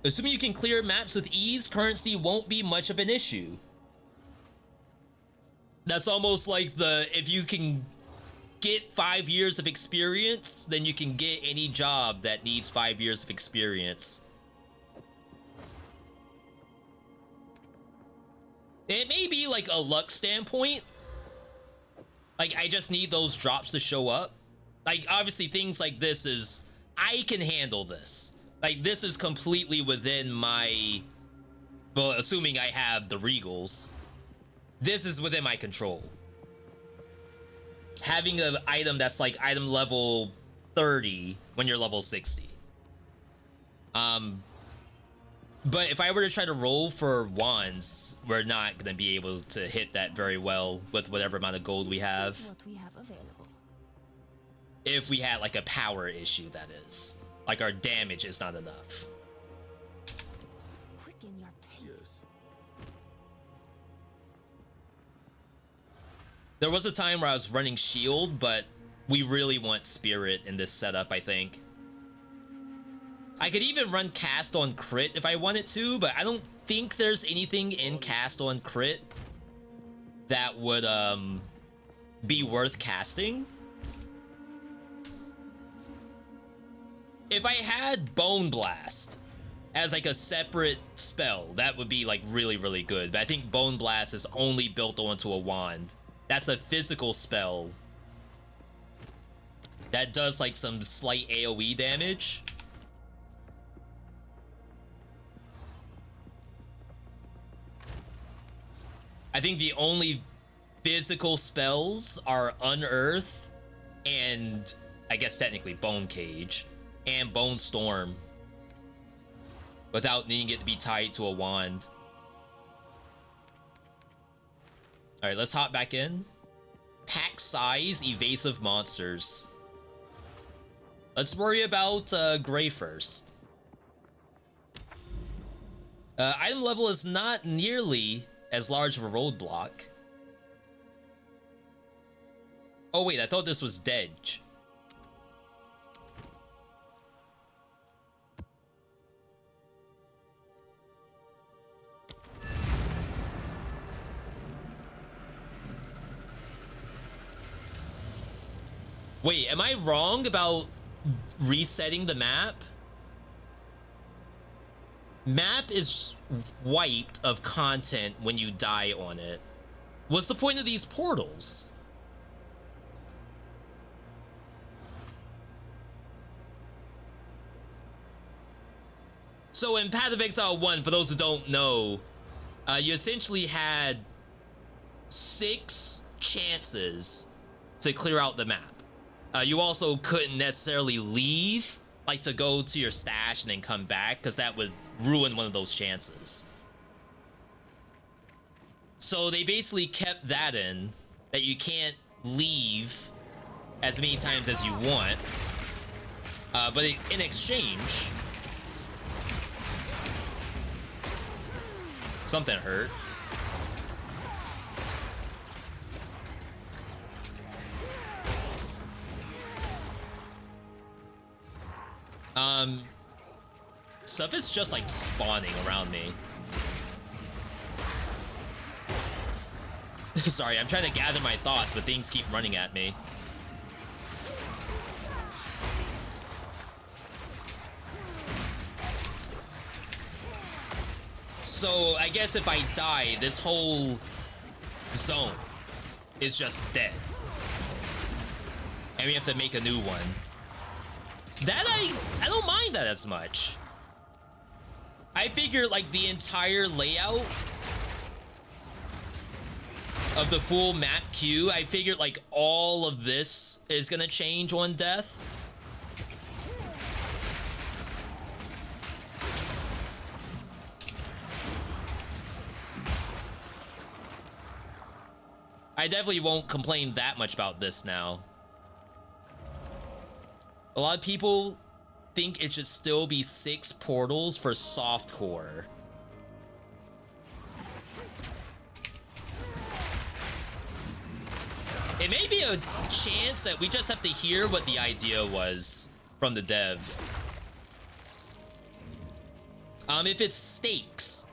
Assuming you can clear maps with ease, currency won't be much of an issue. That's almost like the, if you can get 5 years of experience, then you can get any job that needs 5 years of experience. It may be like a luck standpoint. Like I just need those drops to show up. Like obviously things like this is, I can handle this. Like this is completely within my, well, assuming I have the regals, this is within my control. Having an item that's like item level 30 when you're level 60. But if I were to try to roll for wands, we're not gonna be able to hit that very well with whatever amount of gold we have. What we have available. If we had like a power issue, that is. Like our damage is not enough. Quicken your pace. There was a time where I was running shield, but we really want spirit in this setup, I think. I could even run cast on crit if I wanted to, but I don't think there's anything in cast on crit that would be worth casting. If I had Bone Blast as like a separate spell, that would be like really, really good. But I think Bone Blast is only built onto a wand. That's a physical spell that does like some slight AoE damage. I think the only physical spells are Unearth and I guess technically Bone Cage and Bone Storm without needing it to be tied to a wand. All right, let's hop back in. Pack size, evasive monsters. Let's worry about Gray first. Item level is not nearly as large of a roadblock. Oh wait, I thought this was Dedge. Wait, am I wrong about resetting the map? Map is wiped of content when you die on it. What's the point of these portals? So in Path of Exile 1, for those who don't know, you essentially had 6 chances to clear out the map. You also couldn't necessarily leave, like to go to your stash and then come back, because that would ruin one of those chances. So they basically kept that in, that you can't leave as many times as you want. But in exchange, something hurt. Stuff is just like spawning around me. Sorry, I'm trying to gather my thoughts, but things keep running at me. So I guess if I die, this whole zone is just dead. And we have to make a new one. That I don't mind that as much. I figure like the entire layout of the full map queue, I figured like all of this is gonna change on death. I definitely won't complain that much about this now. A lot of people think it should still be 6 portals for softcore. It may be a chance that we just have to hear what the idea was from the dev. If it's stakes,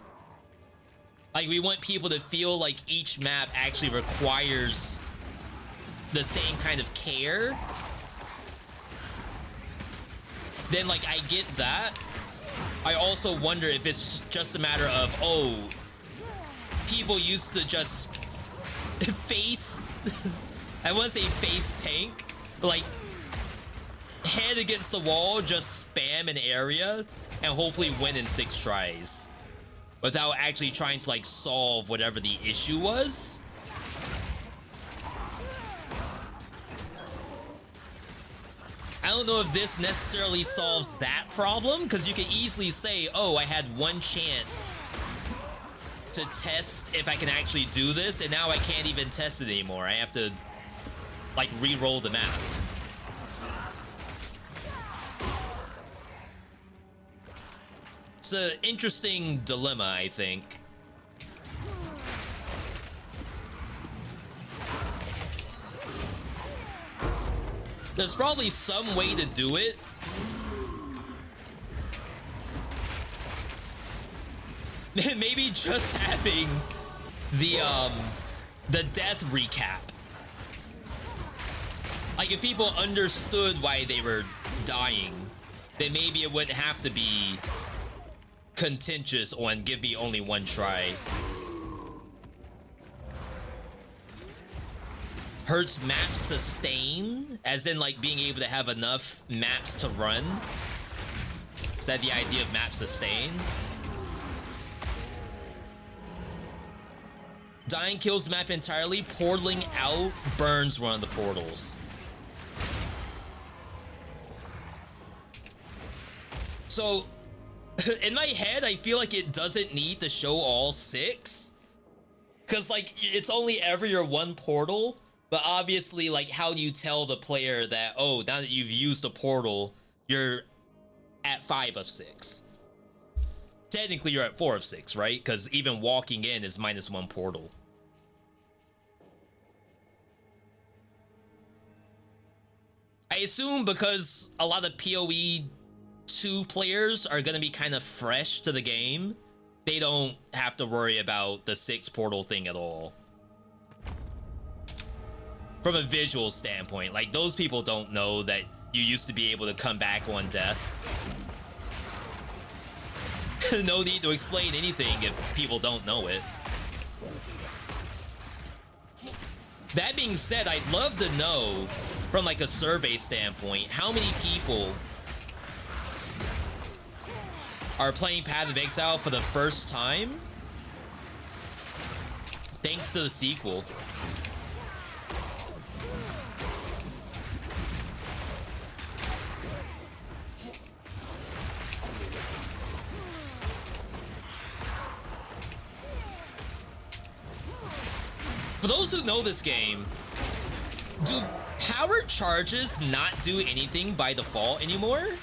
like we want people to feel like each map actually requires the same kind of care, then like I get that. I also wonder if it's just a matter of, oh, people used to just face, I want to say face tank, but like head against the wall, just spam an area and hopefully win in 6 tries without actually trying to like solve whatever the issue was. I don't know if this necessarily solves that problem, because you could easily say, oh, I had one chance to test if I can actually do this, and now I can't even test it anymore. I have to, like, re-roll the map. It's an interesting dilemma, I think. There's probably some way to do it. Maybe just having the death recap. Like, if people understood why they were dying, then maybe it wouldn't have to be contentious on give me only one try. Hurts map sustain, as in like being able to have enough maps to run. Is that the idea of map sustain? Dying kills the map entirely. Portaling out burns one of the portals. So, in my head, I feel like it doesn't need to show all 6. Because, like, it's only ever your one portal. But obviously, like, how do you tell the player that, oh, now that you've used a portal, you're at 5 of 6? Technically, you're at 4 of 6, right? Because even walking in is -1 portal. I assume because a lot of PoE 2 players are going to be kind of fresh to the game, they don't have to worry about the 6 portal thing at all. From a visual standpoint, like, those people don't know that you used to be able to come back on death. No need to explain anything if people don't know it. That being said, I'd love to know, from like a survey standpoint, how many people are playing Path of Exile for the first time thanks to the sequel. For those who know this game, do power charges not do anything by default anymore?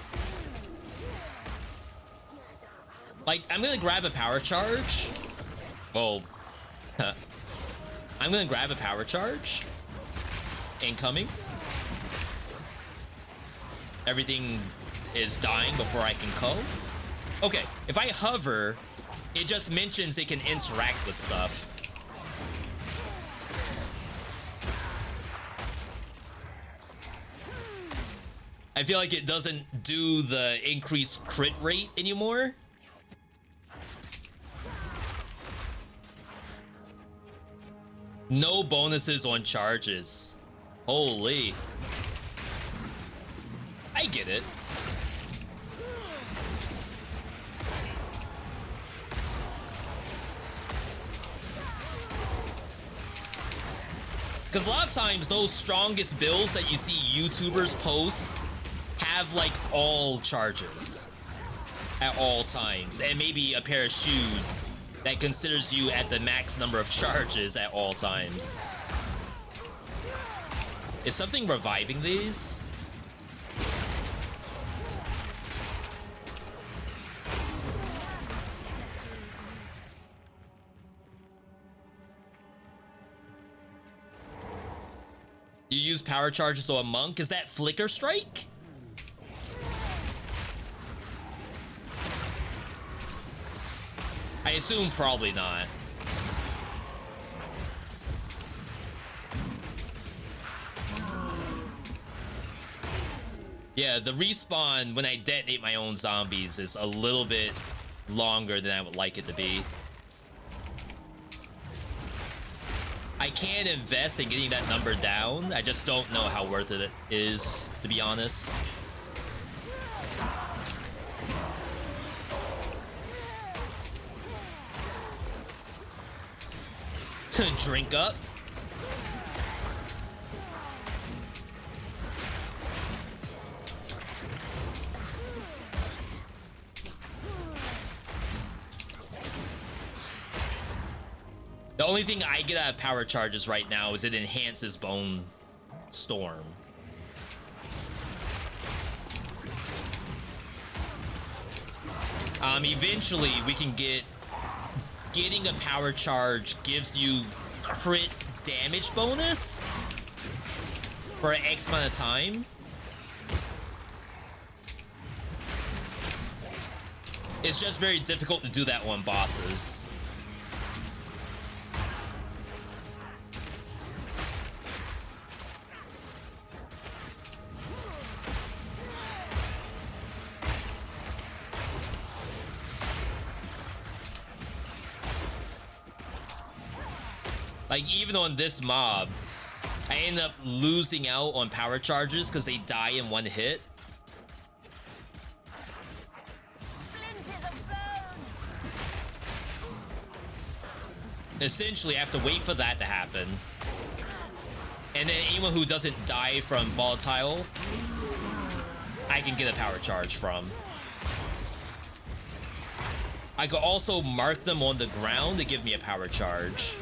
Like, I'm gonna grab a power charge. Well, I'm gonna grab a power charge. Incoming. Everything is dying before I can go. Okay, if I hover, it just mentions it can interact with stuff. I feel like it doesn't do the increased crit rate anymore. No bonuses on charges. Holy. I get it. Because a lot of times those strongest builds that you see YouTubers post have like all charges at all times, and maybe a pair of shoes that considers you at the max number of charges at all times. Is something reviving these? You use power charges on a monk? Is that Flicker Strike? I assume probably not. Yeah, the respawn when I detonate my own zombies is a little bit longer than I would like it to be. I can invest in getting that number down. I just don't know how worth it is, to be honest. Drink up. The only thing I get out of power charges right now is it enhances Bone Storm. Eventually we can getting a power charge gives you crit damage bonus for X amount of time. It's just very difficult to do that on bosses. Like, even on this mob, I end up losing out on power charges because they die in one hit. Essentially, I have to wait for that to happen. And then anyone who doesn't die from volatile, I can get a power charge from. I could also mark them on the ground to give me a power charge.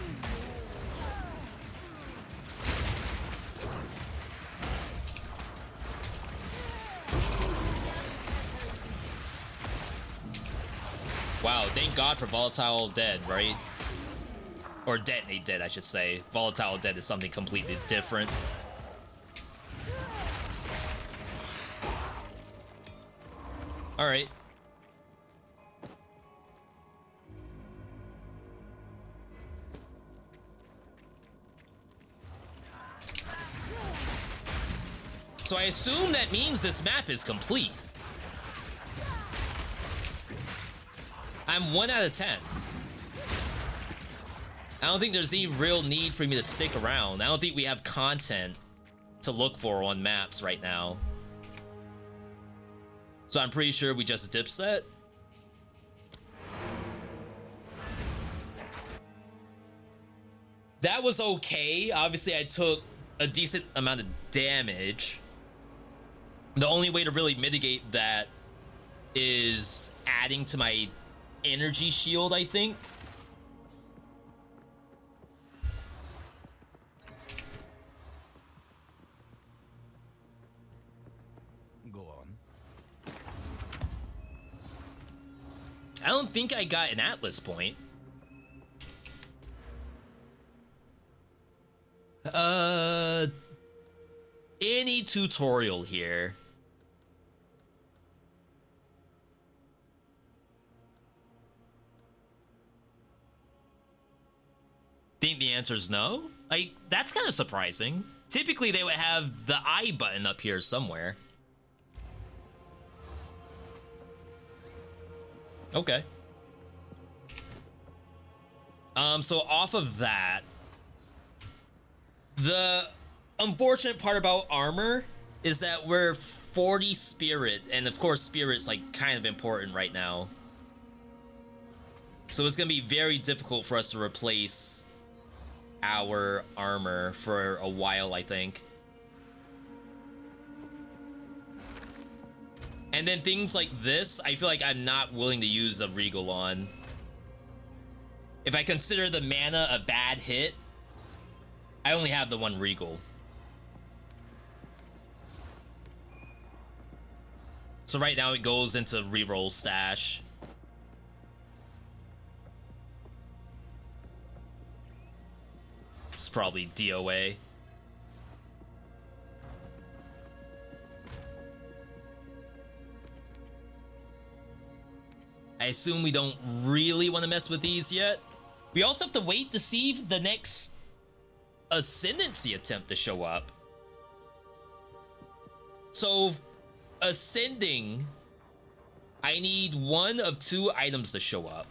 Wow, thank God for volatile dead, right? Or detonate dead, I should say. Volatile dead is something completely different. All right. So I assume that means this map is complete. I'm 1 out of 10. I don't think there's any real need for me to stick around. I don't think we have content to look for on maps right now. So I'm pretty sure we just dipset. That was okay. Obviously, I took a decent amount of damage. The only way to really mitigate that is adding to my energy shield, I think. Go on. I don't think I got an Atlas point. Any tutorial here. Think the answer is no? Like, that's kind of surprising. Typically, they would have the I button up here somewhere. Okay. So off of that, the unfortunate part about armor is that we're 40 spirit, and of course spirit's like kind of important right now. So it's gonna be very difficult for us to replace our armor for a while, I think. And then things like this, I feel like I'm not willing to use a Regal on. If I consider the mana a bad hit, I only have the one Regal. So right now it goes into reroll stash. It's probably DOA. I assume we don't really want to mess with these yet. We also have to wait to see the next Ascendancy attempt to show up. So, ascending, I need one of 2 items to show up.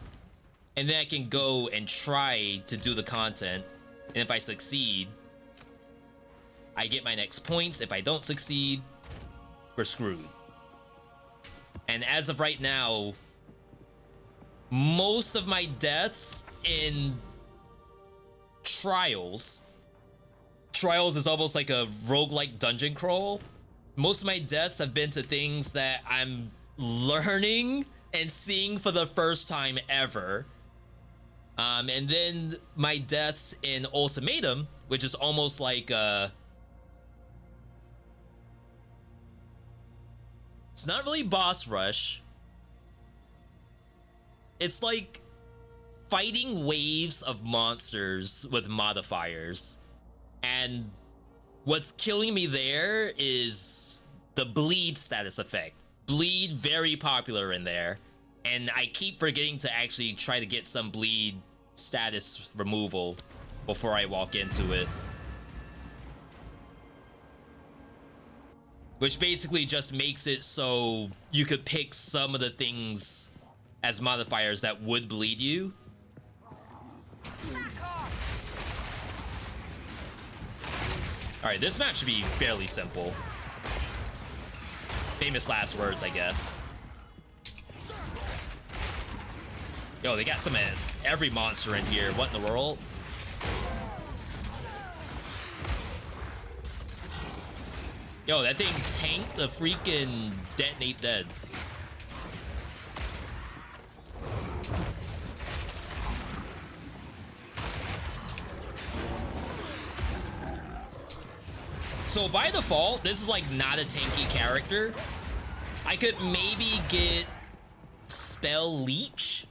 And then I can go and try to do the content. And if I succeed, I get my next points. If I don't succeed, we're screwed. And as of right now, most of my deaths in Trials is almost like a roguelike dungeon crawl. Most of my deaths have been to things that I'm learning and seeing for the first time ever. And then my deaths in Ultimatum, which is almost like it's not really boss rush. It's like fighting waves of monsters with modifiers. And what's killing me there is the bleed status effect. Bleed, very popular in there. And I keep forgetting to actually try to get some bleed status removal before I walk into it. Which basically just makes it so you could pick some of the things as modifiers that would bleed you. Alright, this map should be fairly simple. Famous last words, I guess. Yo, they got some of every monster in here. What in the world? Yo, that thing tanked a freaking detonate dead. So by default, this is like not a tanky character. I could maybe get Spell Leech.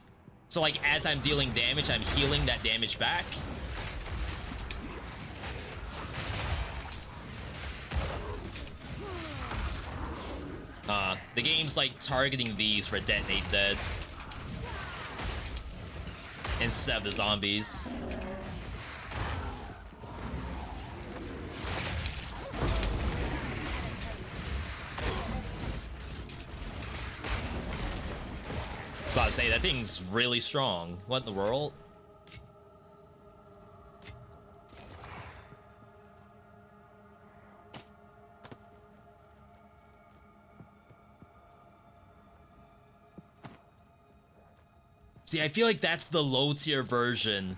So like as I'm dealing damage, I'm healing that damage back. The game's like targeting these for detonate dead instead of the zombies. I was about to say, that thing's really strong. What in the world? See, I feel like that's the low tier version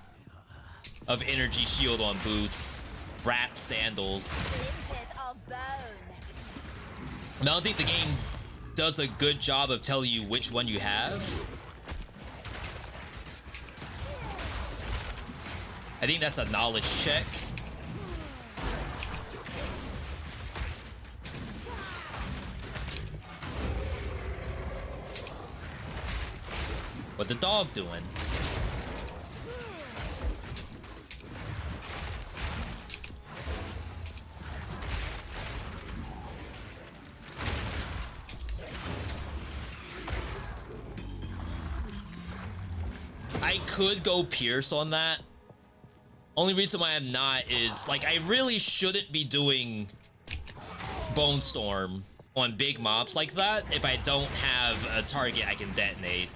of energy shield on boots, wrapped sandals. I don't think the game does a good job of telling you which one you have. I think that's a knowledge check. What the dog doing? I could go Pierce on that. Only reason why I'm not is, like, I really shouldn't be doing Bone Storm on big mobs like that if I don't have a target I can detonate.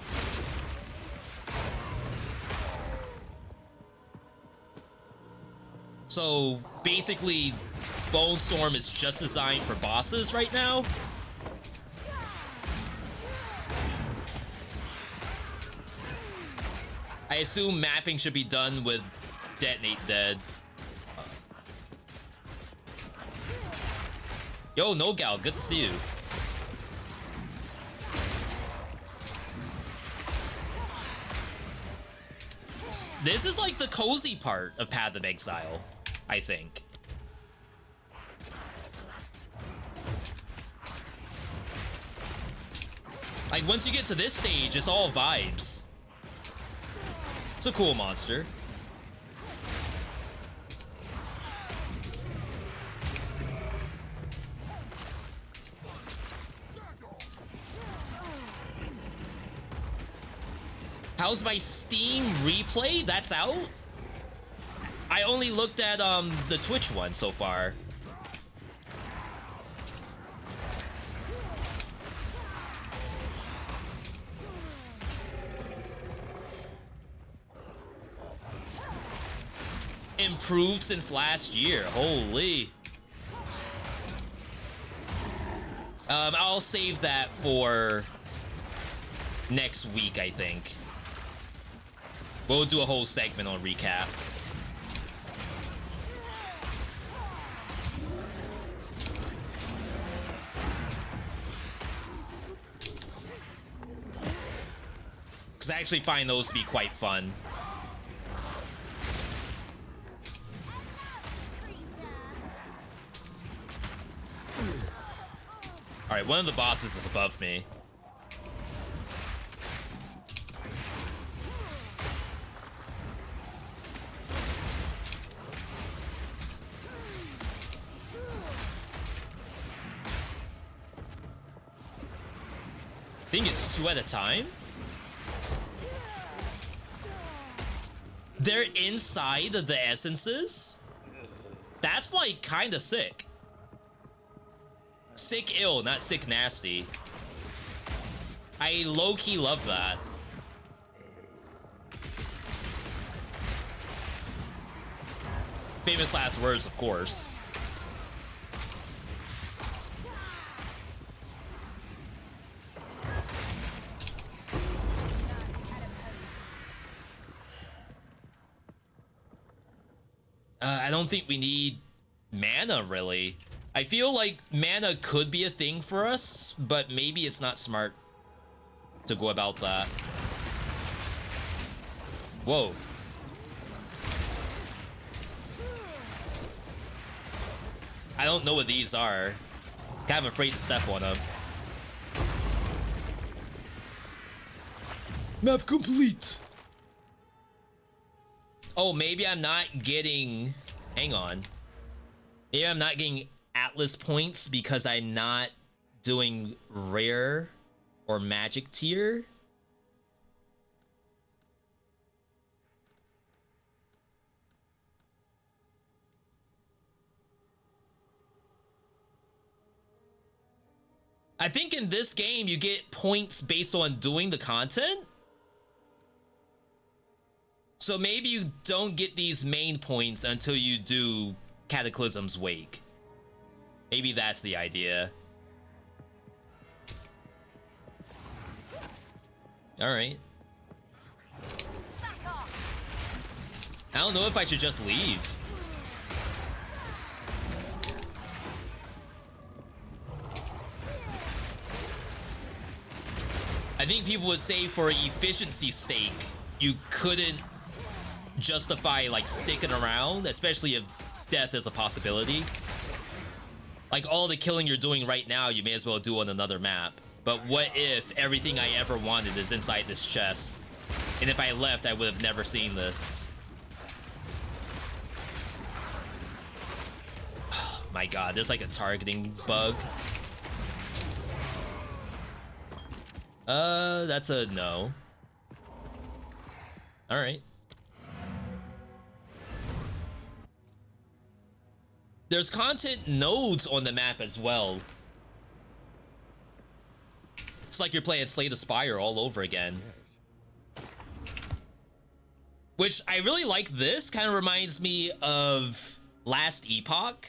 So basically, Bone Storm is just designed for bosses right now. I assume mapping should be done with Detonate Dead. Yo, No Gal, good to see you. This is like the cozy part of Path of Exile, I think. Like, once you get to this stage, it's all vibes. It's a cool monster. How's my Steam replay? That's out? I only looked at the Twitch one so far. Improved since last year. Holy. I'll save that for next week, I think. We'll do a whole segment on recap. Because I actually find those to be quite fun. Alright, one of the bosses is above me. I think it's 2 at a time. They're inside of the essences. That's like kind of sick. Sick ill, not sick nasty. I low-key love that. Famous last words, of course. I don't think we need mana, really. I feel like mana could be a thing for us, but maybe it's not smart to go about that. Whoa. I don't know what these are. Kind of afraid to step on them. Map complete. Oh, maybe I'm not getting... Hang on. Maybe I'm not getting Atlas points because I'm not doing rare or magic tier. I think in this game you get points based on doing the content. So maybe you don't get these main points until you do Cataclysm's Wake. Maybe that's the idea. All right. I don't know if I should just leave. I think people would say for efficiency's sake, you couldn't justify like sticking around, especially if death is a possibility. Like all the killing you're doing right now, you may as well do on another map. But what if everything I ever wanted is inside this chest? And if I left, I would have never seen this. My god, there's like a targeting bug. That's a no. All right. There's content nodes on the map as well. It's like you're playing Slay the Spire all over again. Which I really like. This kind of reminds me of Last Epoch.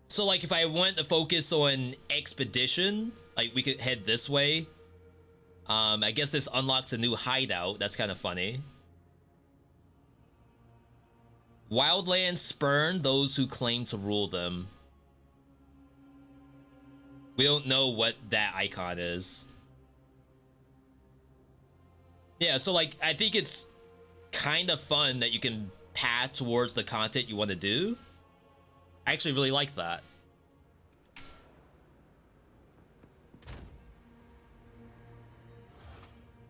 So like if I want to focus on Expedition, like we could head this way. I guess this unlocks a new hideout. That's kind of funny. Wildlands spurn those who claim to rule them. We don't know what that icon is. Yeah, so like I think it's kind of fun that you can path towards the content you want to do. I actually really like that.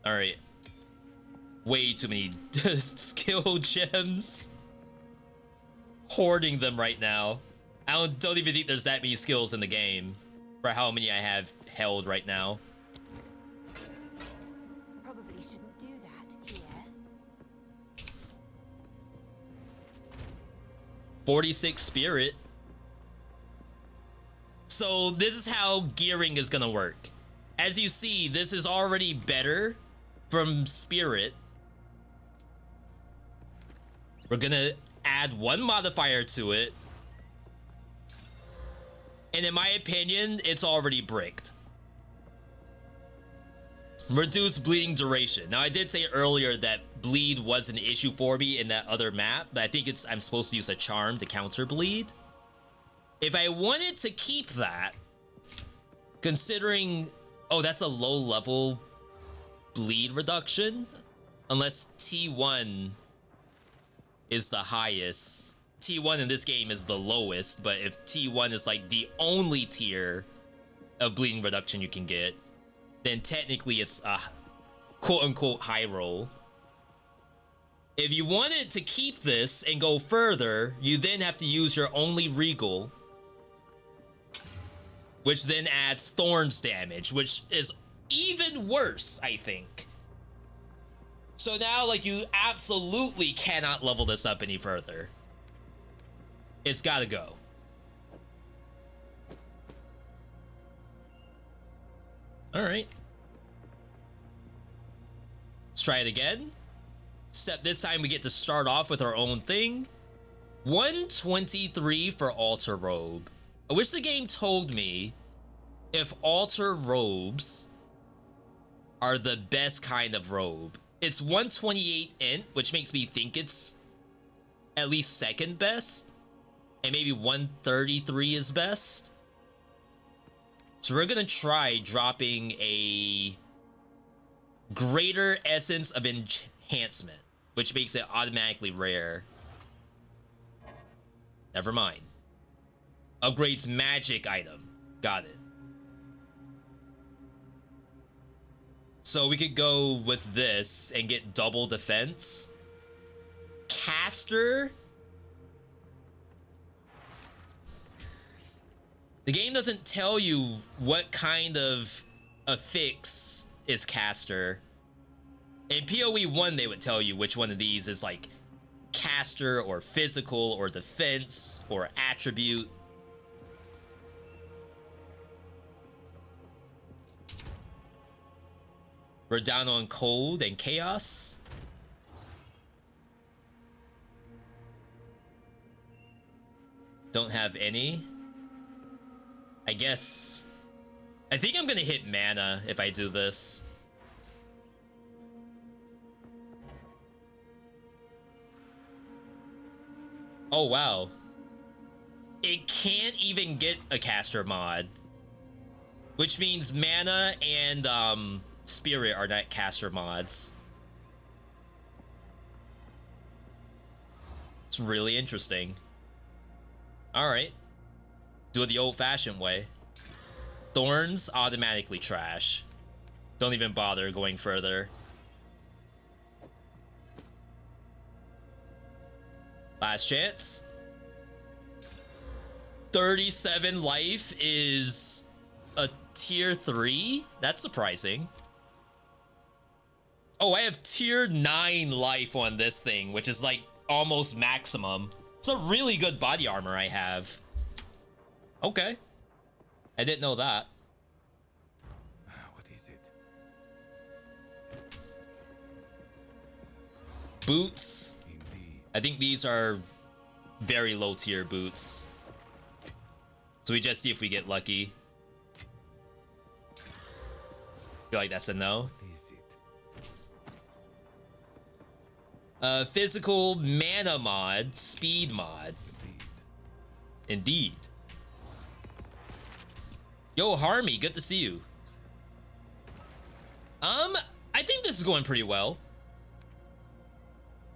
All right. Way too many skill gems. Hoarding them right now. I don't even think there's that many skills in the game for how many I have held right now. Probably shouldn't do that here. 46 spirit. So this is how gearing is gonna work. As you see, this is already better from spirit. We're gonna add one modifier to it. And in my opinion, it's already bricked. Reduce bleeding duration. Now I did say earlier that bleed was an issue for me in that other map, but I think I'm supposed to use a charm to counter bleed. If I wanted to keep that, considering, oh, that's a low level bleed reduction, unless T1 is the highest. T1 in this game is the lowest, but if T1 is like the only tier, of bleeding reduction you can get, then technically it's a quote-unquote high roll. If you wanted to keep this and go further, you then have to use your only regal, which then adds thorns damage, which is even worse, I think. So now, like, you absolutely cannot level this up any further. It's gotta go. All right. Let's try it again. Except this time we get to start off with our own thing. 123 for Altar Robe. I wish the game told me if Altar Robes are the best kind of robe. It's 128 int, which makes me think it's at least second best. And maybe 133 is best. So we're gonna try dropping a greater essence of enhancement, which makes it automatically rare. Never mind. Upgrades magic item. Got it. So we could go with this and get double defense. Caster. The game doesn't tell you what kind of affix is caster. In PoE 1, they would tell you which one of these is like caster or physical or defense or attribute. We're down on cold and chaos. Don't have any. I guess I think I'm gonna hit mana if I do this. Oh wow. It can't even get a caster mod, which means mana and spirit are not caster mods. It's really interesting. All right. Do it the old-fashioned way. Thorns automatically trash. Don't even bother going further. Last chance. 37 life is a tier 3? That's surprising. Oh, I have tier 9 life on this thing, which is like almost maximum. It's a really good body armor I have. Okay. I didn't know that. What is it? Boots. Indeed. I think these are very low tier boots. So we just see if we get lucky. Feel like that's a no. What is it? Physical mana mod, speed mod. Indeed. Yo, Harmy, good to see you. I think this is going pretty well.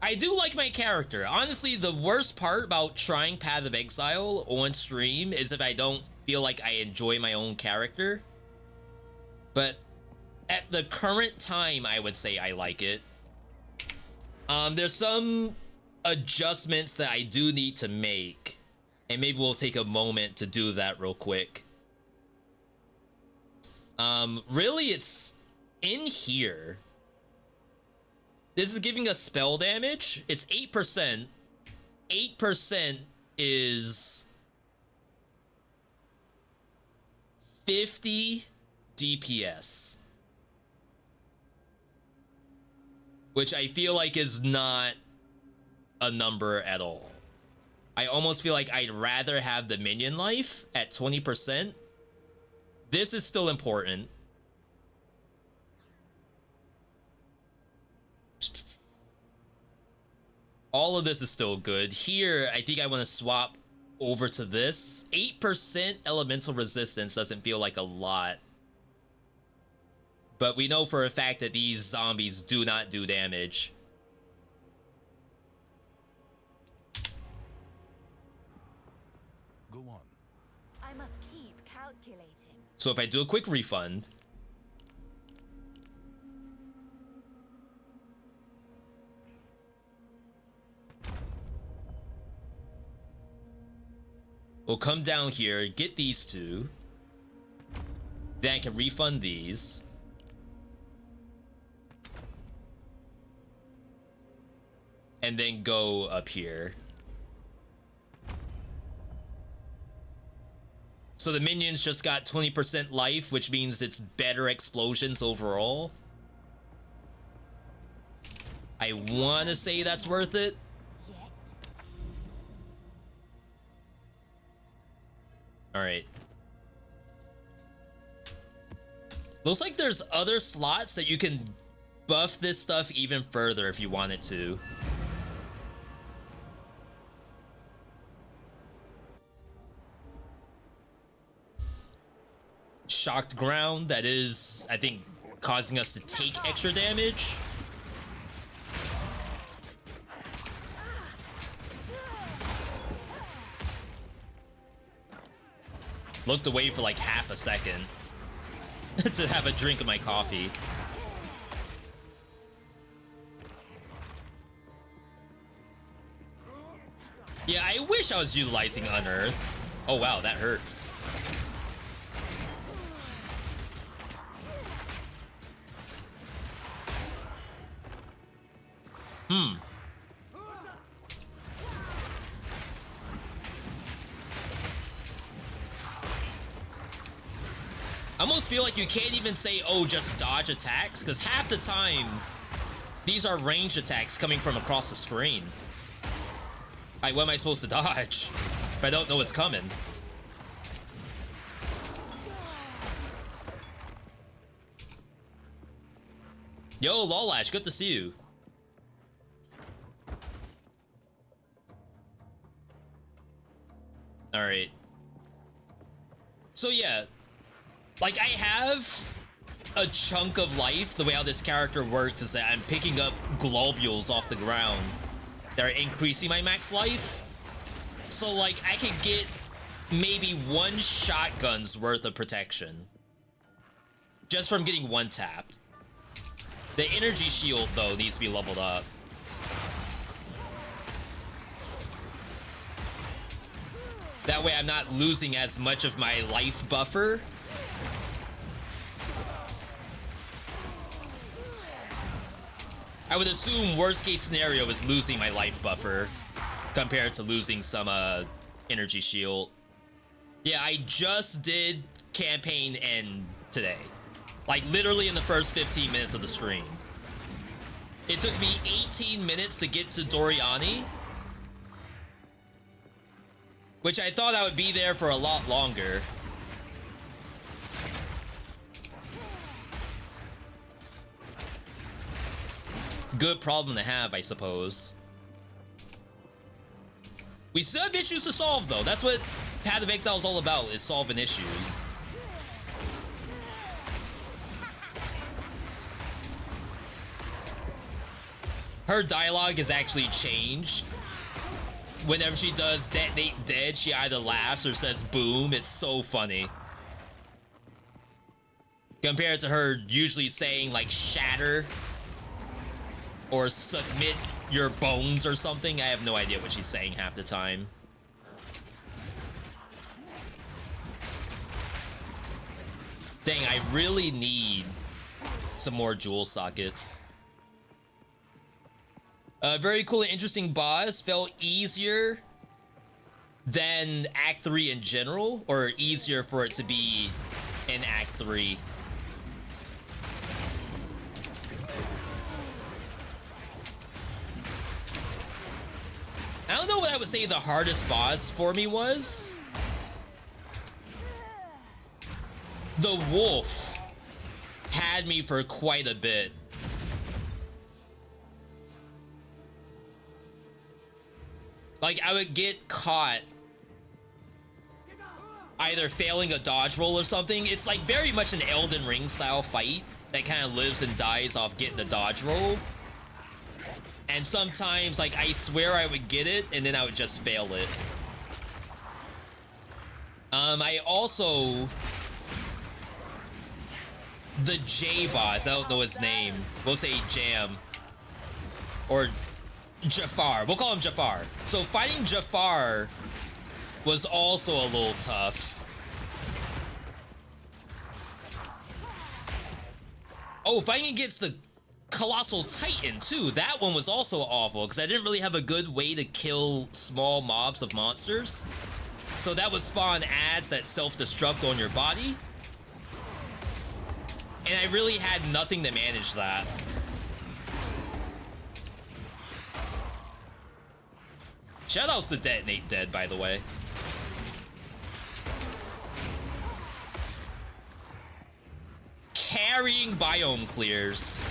I do like my character. Honestly, the worst part about trying Path of Exile on stream is if I don't feel like I enjoy my own character. But at the current time, I would say I like it. There's some adjustments that I do need to make, and maybe we'll take a moment to do that real quick. Really, it's in here. This is giving us spell damage. It's 8%. 8% is 50 DPS. Which I feel like is not a number at all. I almost feel like I'd rather have the minion life at 20%. This is still important. All of this is still good. Here, I think I want to swap over to this. 8% elemental resistance doesn't feel like a lot. But we know for a fact that these zombies do not do damage. Go on. I must keep calculating. So if I do a quick refund, we'll come down here, get these two, then I can refund these. And then go up here. So the minions just got 20% life, which means it's better explosions overall. I want to say that's worth it. All right. Looks like there's other slots that you can buff this stuff even further if you wanted to. Shocked ground, that is, I think, causing us to take extra damage. Looked away for like half a second to have a drink of my coffee. Yeah, I wish I was utilizing Unearth. Oh wow, that hurts. I almost feel like you can't even say, oh, just dodge attacks, because half the time, these are range attacks coming from across the screen. Like, what am I supposed to dodge if I don't know what's coming? Yo, Lolash, good to see you. All right. So yeah, like I have a chunk of life. The way how this character works is that I'm picking up globules off the ground that are increasing my max life. So like I can get maybe one shotgun's worth of protection just from getting one tapped. The energy shield though needs to be leveled up. That way I'm not losing as much of my life buffer. I would assume worst case scenario is losing my life buffer compared to losing some energy shield. Yeah, I just did campaign end today. Like literally in the first 15 minutes of the stream. It took me 18 minutes to get to Doriani, which I thought I would be there for a lot longer. Good problem to have, I suppose. We still have issues to solve, though. That's what Path of Exile is all about, is solving issues. Her dialogue has actually changed. Whenever she does detonate dead, she either laughs or says boom. It's so funny. Compared to her usually saying like shatter or submit your bones or something. I have no idea what she's saying half the time. Dang, I really need some more jewel sockets. Very cool and interesting boss. Felt easier than Act 3 in general, or easier for it to be in Act 3. I don't know what I would say the hardest boss for me was. The wolf had me for quite a bit. Like, I would get caught either failing a dodge roll or something. It's like very much an Elden Ring style fight that kind of lives and dies off getting a dodge roll. And sometimes, like, I swear I would get it, and then I would just fail it. I also the J boss. I don't know his name. We'll say Jam. Or Jafar. We'll call him Jafar. So fighting Jafar was also a little tough. Oh, fighting against the Colossal Titan too. That one was also awful because I didn't really have a good way to kill small mobs of monsters. So that would spawn ads that self-destruct on your body. And I really had nothing to manage that. Shoutouts to Detonate Dead, by the way. Carrying biome clears.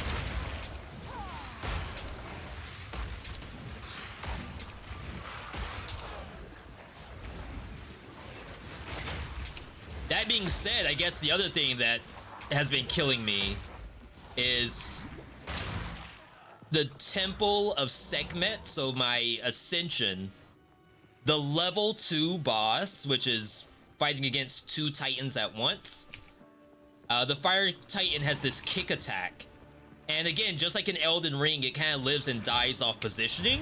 That being said, I guess the other thing that has been killing me is the Temple of Sekhmet, so my Ascension. The level 2 boss, which is fighting against 2 titans at once. The Fire Titan has this kick attack. And again, just like in Elden Ring, it kind of lives and dies off positioning,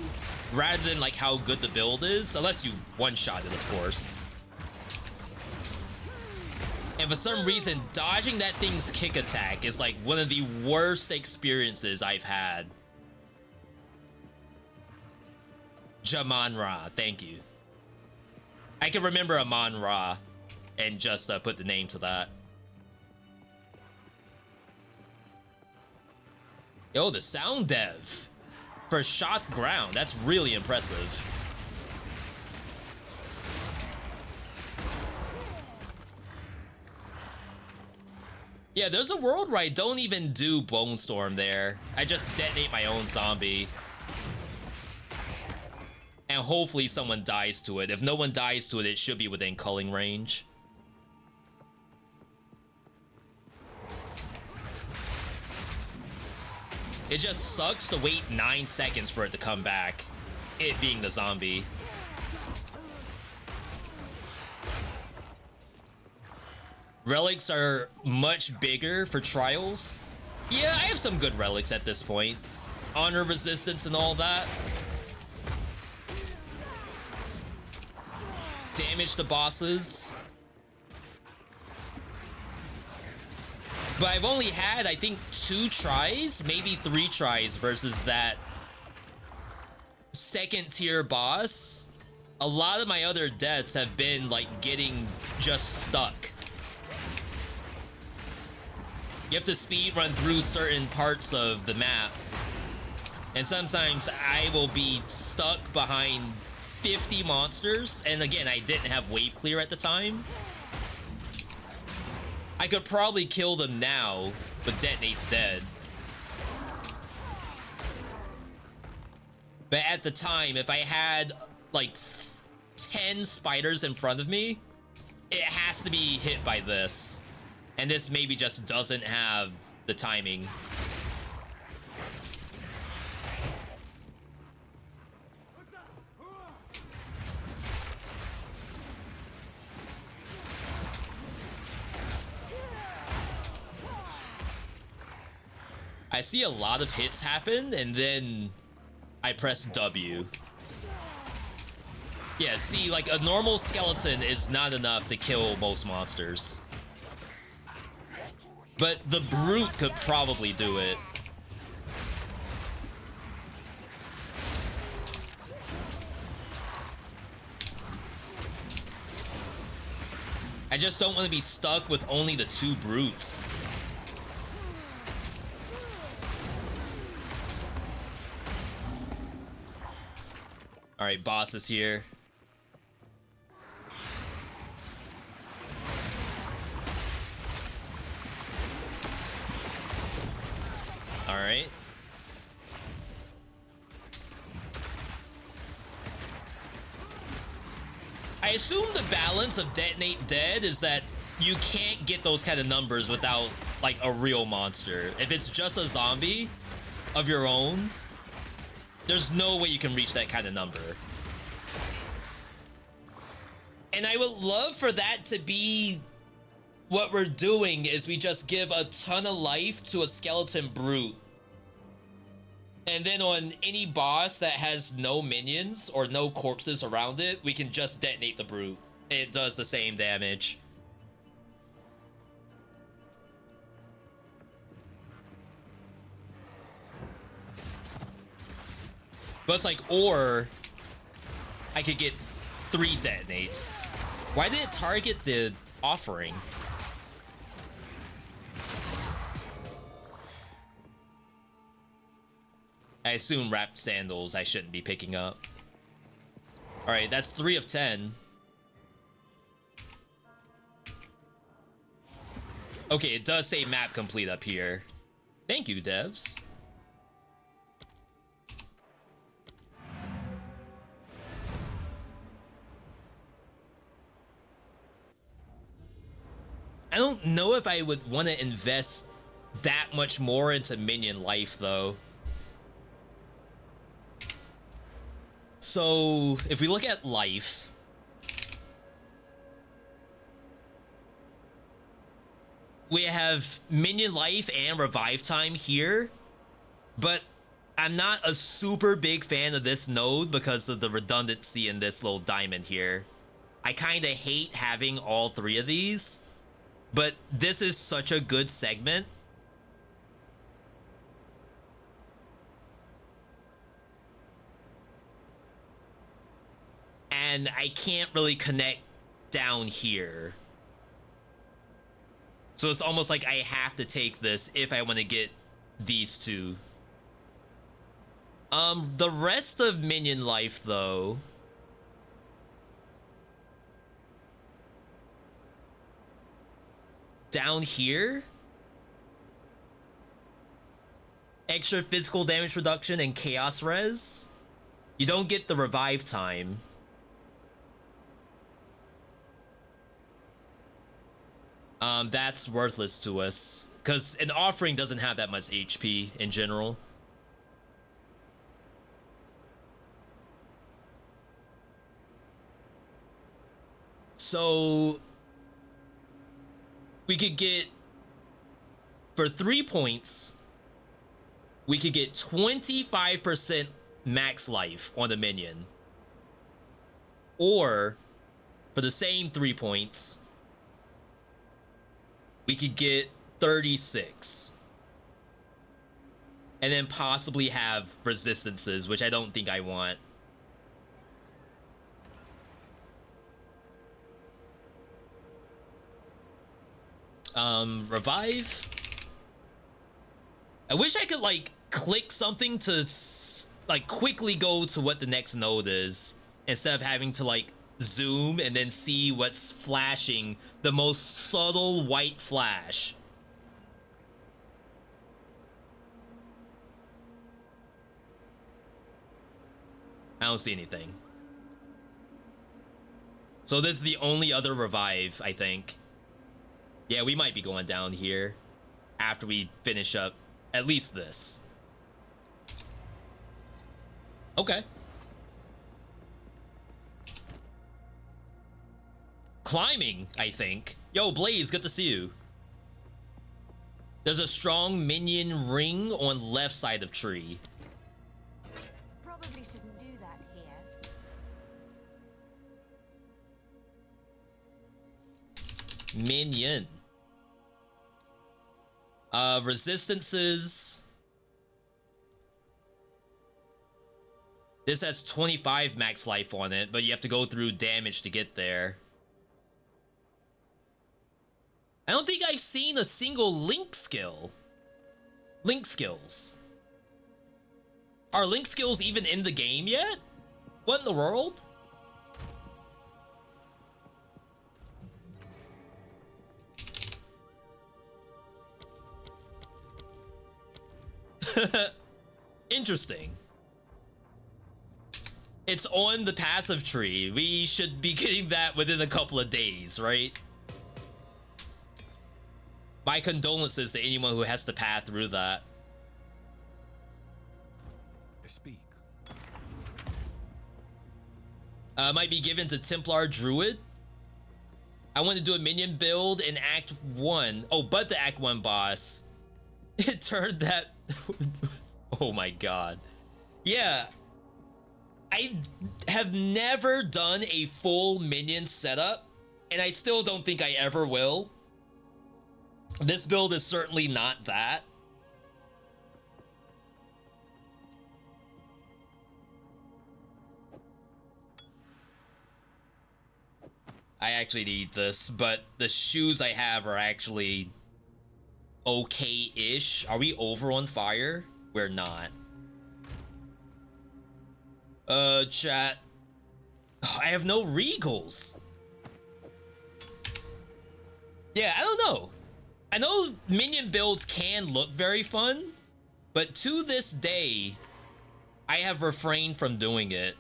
rather than like how good the build is, unless you one-shot it, of course. And for some reason, dodging that thing's kick attack is like one of the worst experiences I've had. Jaman-Ra, thank you. I can remember Amon-Ra and just put the name to that. Yo, the sound dev for Shot Ground, that's really impressive. Yeah, there's a world where I don't even do Bone Storm there. I just detonate my own zombie. And hopefully someone dies to it. If no one dies to it, it should be within culling range. It just sucks to wait 9 seconds for it to come back. It being the zombie. Relics are much bigger for trials. Yeah, I have some good relics at this point. Honor resistance and all that. Damage the bosses. But I've only had, I think, 2 tries, maybe 3 tries versus that second tier boss. A lot of my other deaths have been like getting just stuck. You have to speed run through certain parts of the map. And sometimes I will be stuck behind 50 monsters. And again, I didn't have wave clear at the time. I could probably kill them now, but Detonate's dead. But at the time, if I had like 10 spiders in front of me, it has to be hit by this. And this maybe just doesn't have the timing. I see a lot of hits happen, and then I press W. Yeah, see, like a normal skeleton is not enough to kill most monsters. But the brute could probably do it. I just don't want to be stuck with only the 2 brutes. All right, boss is here. All right. I assume the balance of Detonate Dead is that you can't get those kind of numbers without like a real monster. If it's just a zombie of your own, there's no way you can reach that kind of number. And I would love for that to be what we're doing is we just give a ton of life to a skeleton brute. And then on any boss that has no minions or no corpses around it, we can just detonate the brute. It does the same damage. But it's like, or I could get 3 detonates. Why did it target the offering? I assume wrapped sandals I shouldn't be picking up. Alright, that's 3 of 10. Okay, it does say map complete up here. Thank you, devs. I don't know if I would want to invest that much more into minion life, though. So, if we look at life, we have minion life and revive time here, but I'm not a super big fan of this node because of the redundancy in this little diamond here. I kind of hate having all 3 of these, but this is such a good segment. And I can't really connect down here. So it's almost like I have to take this if I want to get these 2. The rest of minion life, though, down here, extra physical damage reduction and chaos res. You don't get the revive time. That's worthless to us because an offering doesn't have that much HP in general. So we could get, for 3 points, we could get 25% max life on the minion. Or for the same 3 points, we could get 36. And then possibly have resistances, which I don't think I want. Revive. I wish I could like click something to like quickly go to what the next node is instead of having to like zoom and then see what's flashing, the most subtle white flash. I don't see anything. So this is the only other revive, I think. Yeah, we might be going down here after we finish up at least this. Okay. Climbing, I think. Yo, Blaze, good to see you. There's a strong minion ring on left side of tree. Probably shouldn't do that here. Minion. Resistances. This has 25 max life on it, but you have to go through damage to get there. I don't think I've seen a single link skill. Link skills. Are link skills even in the game yet? What in the world? Interesting. It's on the passive tree. We should be getting that within a couple of days, right? My condolences to anyone who has to pass through that. Speak. Might be given to Templar Druid. I want to do a minion build in Act 1. Oh, but the Act 1 boss. It turned that... Oh my god. Yeah. I have never done a full minion setup, and I still don't think I ever will. This build is certainly not that. I actually need this, but the shoes I have are actually okay-ish. Are we over on fire? We're not. Chat. Oh, I have no regals. Yeah, I don't know. I know minion builds can look very fun, but to this day, I have refrained from doing it.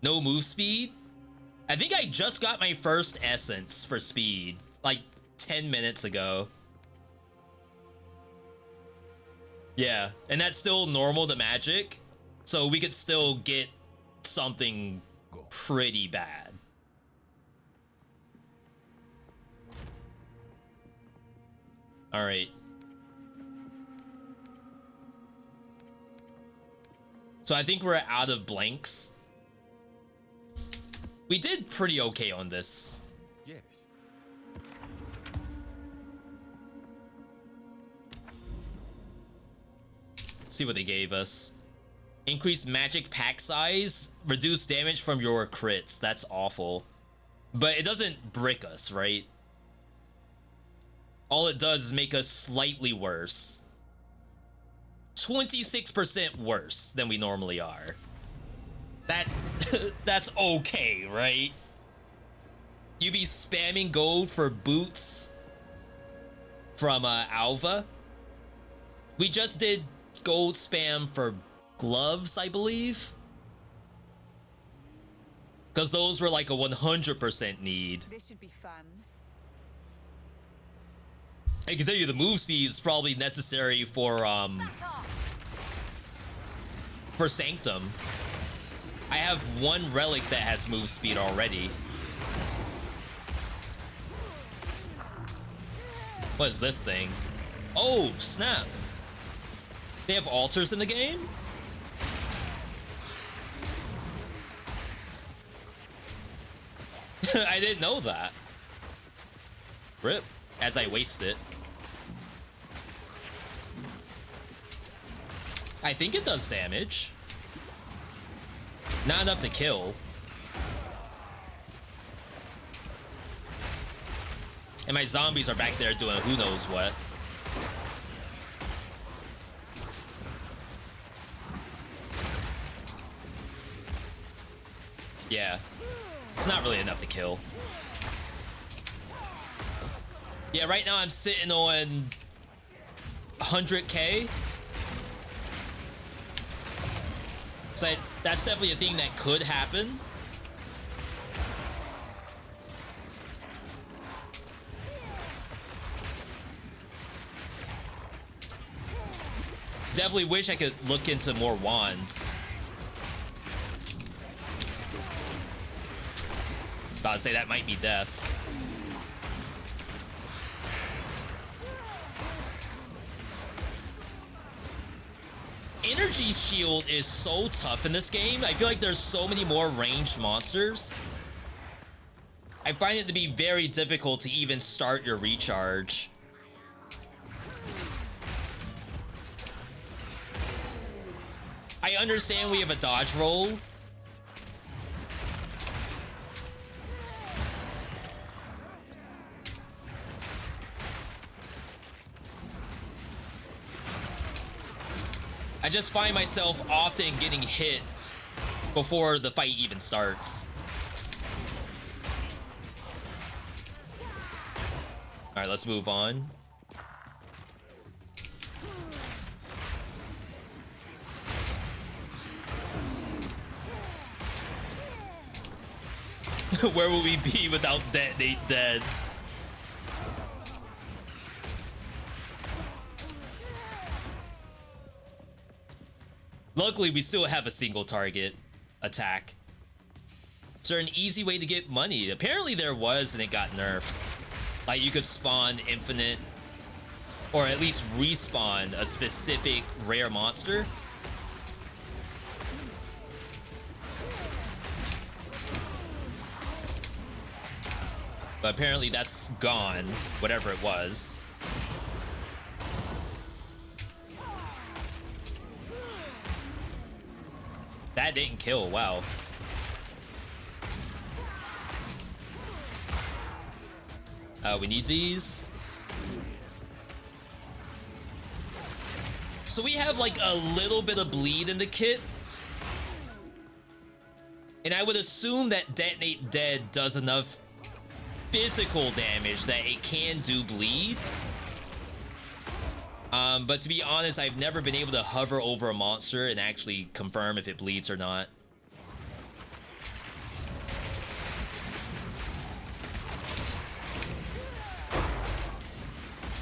No move speed? I think I just got my first essence for speed, like 10 minutes ago. Yeah, and that's still normal to magic, so we could still get something pretty bad. All right. So I think we're out of blanks. We did pretty okay on this. Yes. See what they gave us. Increased magic pack size, reduce damage from your crits. That's awful. But it doesn't brick us, right? All it does is make us slightly worse. 26% worse than we normally are. That's okay, right? You be spamming gold for boots from Alva. We just did gold spam for gloves, I believe. Because those were like a 100% need. This should be fun. I can tell you the move speed is probably necessary for Sanctum. I have one relic that has move speed already. What is this thing? Oh, snap. They have altars in the game? I didn't know that. Rip, as I waste it. I think it does damage. Not enough to kill. And my zombies are back there doing who knows what. Yeah. It's not really enough to kill. Yeah, right now I'm sitting on 100k. So that's definitely a thing that could happen. Definitely wish I could look into more wands. Gotta say that might be death. Energy shield is so tough in this game. I feel like there's so many more ranged monsters. I find it to be very difficult to even start your recharge. I understand we have a dodge roll. I just find myself often getting hit before the fight even starts. All right, let's move on. Where will we be without Detonate Dead? Luckily, we still have a single target attack. Is there an easy way to get money? Apparently there was, and it got nerfed. Like, you could spawn infinite, or at least respawn a specific rare monster. But apparently that's gone, whatever it was. That didn't kill, wow. We need these. So we have like a little bit of bleed in the kit. And I would assume that Detonate Dead does enough physical damage that it can do bleed. But to be honest, I've never been able to hover over a monster and actually confirm if it bleeds or not.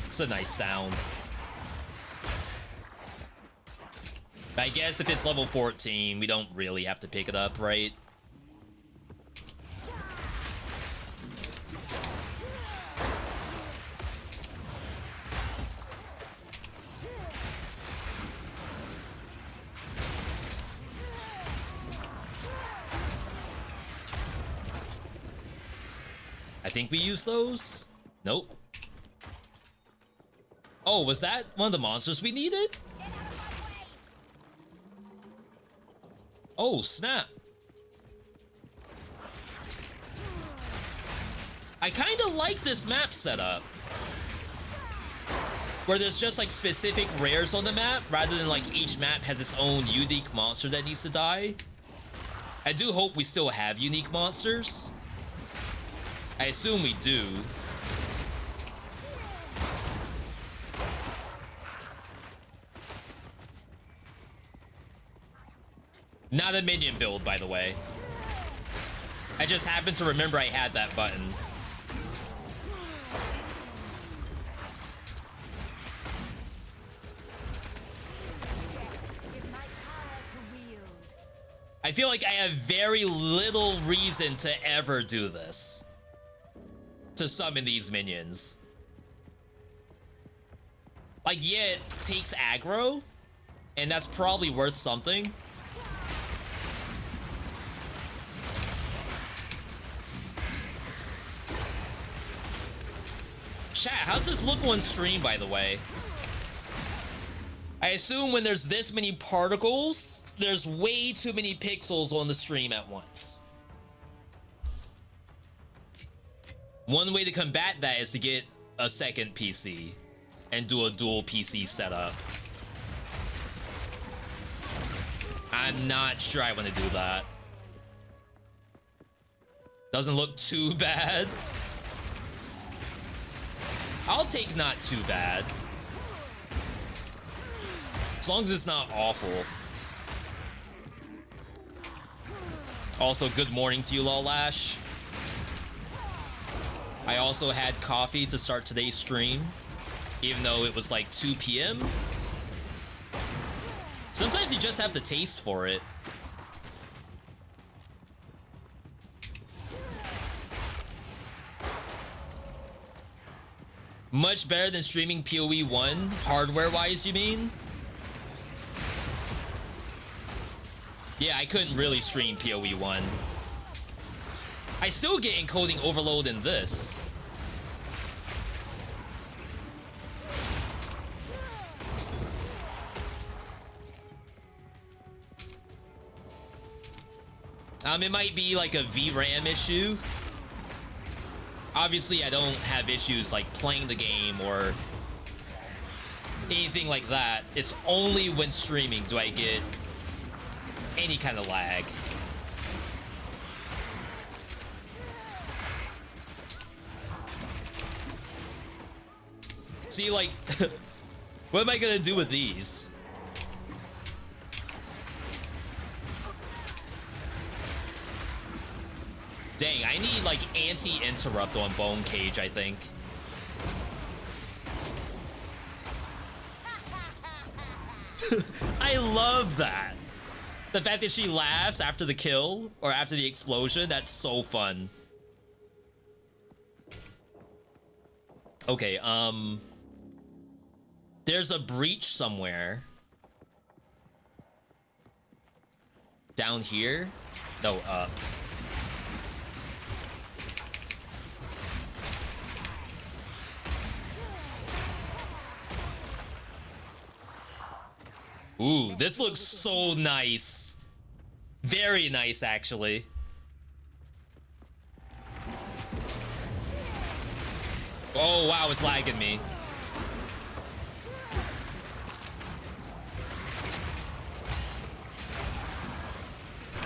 It's a nice sound. But I guess if it's level 14, we don't really have to pick it up, right? I think we use those? Nope. Oh, was that one of the monsters we needed? Oh, snap. I kind of like this map setup, where there's just like specific rares on the map rather than like each map has its own unique monster that needs to die. I do hope we still have unique monsters. I assume we do. Not a minion build, by the way. I just happened to remember I had that button. I feel like I have very little reason to ever do this. To summon these minions. Like, yeah, it takes aggro, and that's probably worth something. Chat, how's this look on stream, by the way? I assume when there's this many particles, there's way too many pixels on the stream at once. One way to combat that is to get a second PC and do a dual PC setup. I'm not sure I want to do that. Doesn't look too bad. I'll take not too bad. As long as it's not awful. Also, good morning to you, Lolash. I also had coffee to start today's stream, even though it was like 2 p.m. Sometimes you just have the taste for it. Much better than streaming PoE 1, hardware-wise, you mean? Yeah, I couldn't really stream PoE 1. I still get encoding overload in this. It might be like a VRAM issue. Obviously, I don't have issues like playing the game or anything like that. It's only when streaming do I get any kind of lag. See, like, what am I gonna do with these? Dang, I need like anti-interrupt on Bone Cage, I think. I love that. The fact that she laughs after the kill or after the explosion, that's so fun. Okay, there's a breach somewhere. Down here? No, up. Ooh, this looks so nice. Very nice, actually. Oh, wow, it's lagging me.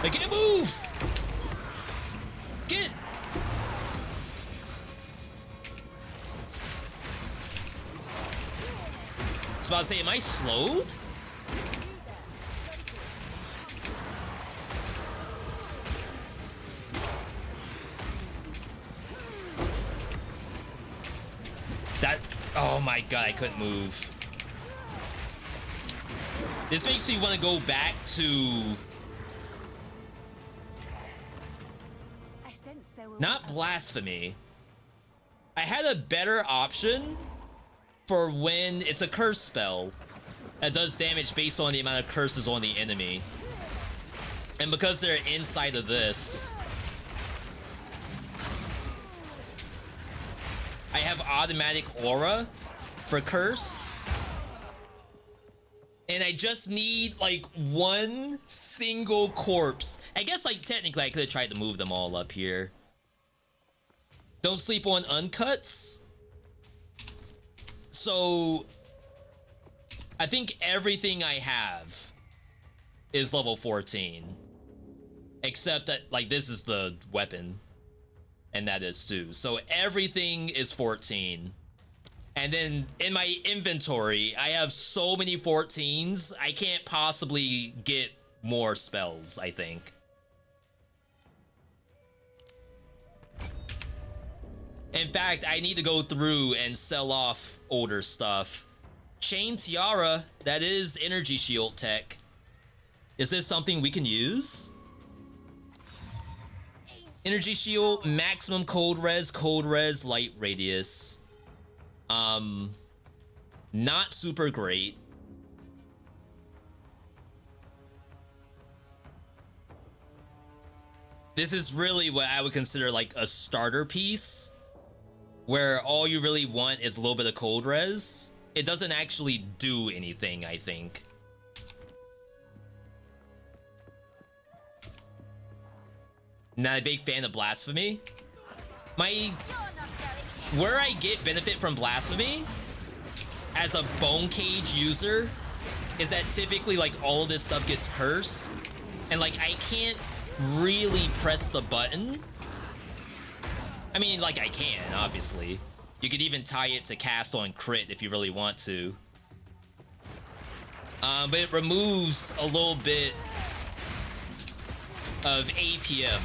I can't move! Get! I was about to say, am I slowed? Oh my god, I couldn't move. This makes me want to go back to... Not blasphemy. I had a better option for when it's a curse spell that does damage based on the amount of curses on the enemy. And because they're inside of this, I have automatic aura for curse. And I just need like one single corpse. I guess like technically I could have tried to move them all up here. Don't sleep on uncuts. So I think everything I have is level 14. Except that like this is the weapon. And that is too. So everything is 14. And then in my inventory, I have so many 14s, I can't possibly get more spells, I think. In fact, I need to go through and sell off older stuff. Chain Tiara, that is energy shield tech. Is this something we can use? Energy shield, maximum cold res, light radius. Not super great. This is really what I would consider like a starter piece, where all you really want is a little bit of cold res. It doesn't actually do anything, I think. Not a big fan of blasphemy. Where I get benefit from blasphemy as a bone cage user is that typically like all of this stuff gets cursed, and like I can't really press the button. I mean, like I can, obviously. You could even tie it to cast on crit if you really want to. But it removes a little bit of APM.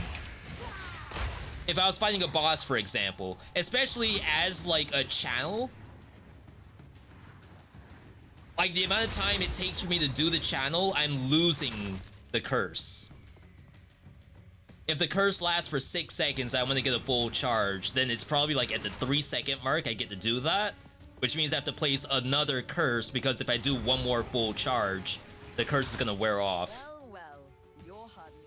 If I was fighting a boss, for example, especially as like a channel, like the amount of time it takes for me to do the channel, I'm losing the curse. If the curse lasts for 6 seconds, I want to get a full charge, then it's probably like at the 3-second mark I get to do that, which means I have to place another curse, because if I do one more full charge, the curse is gonna wear off. Well, you're hardly...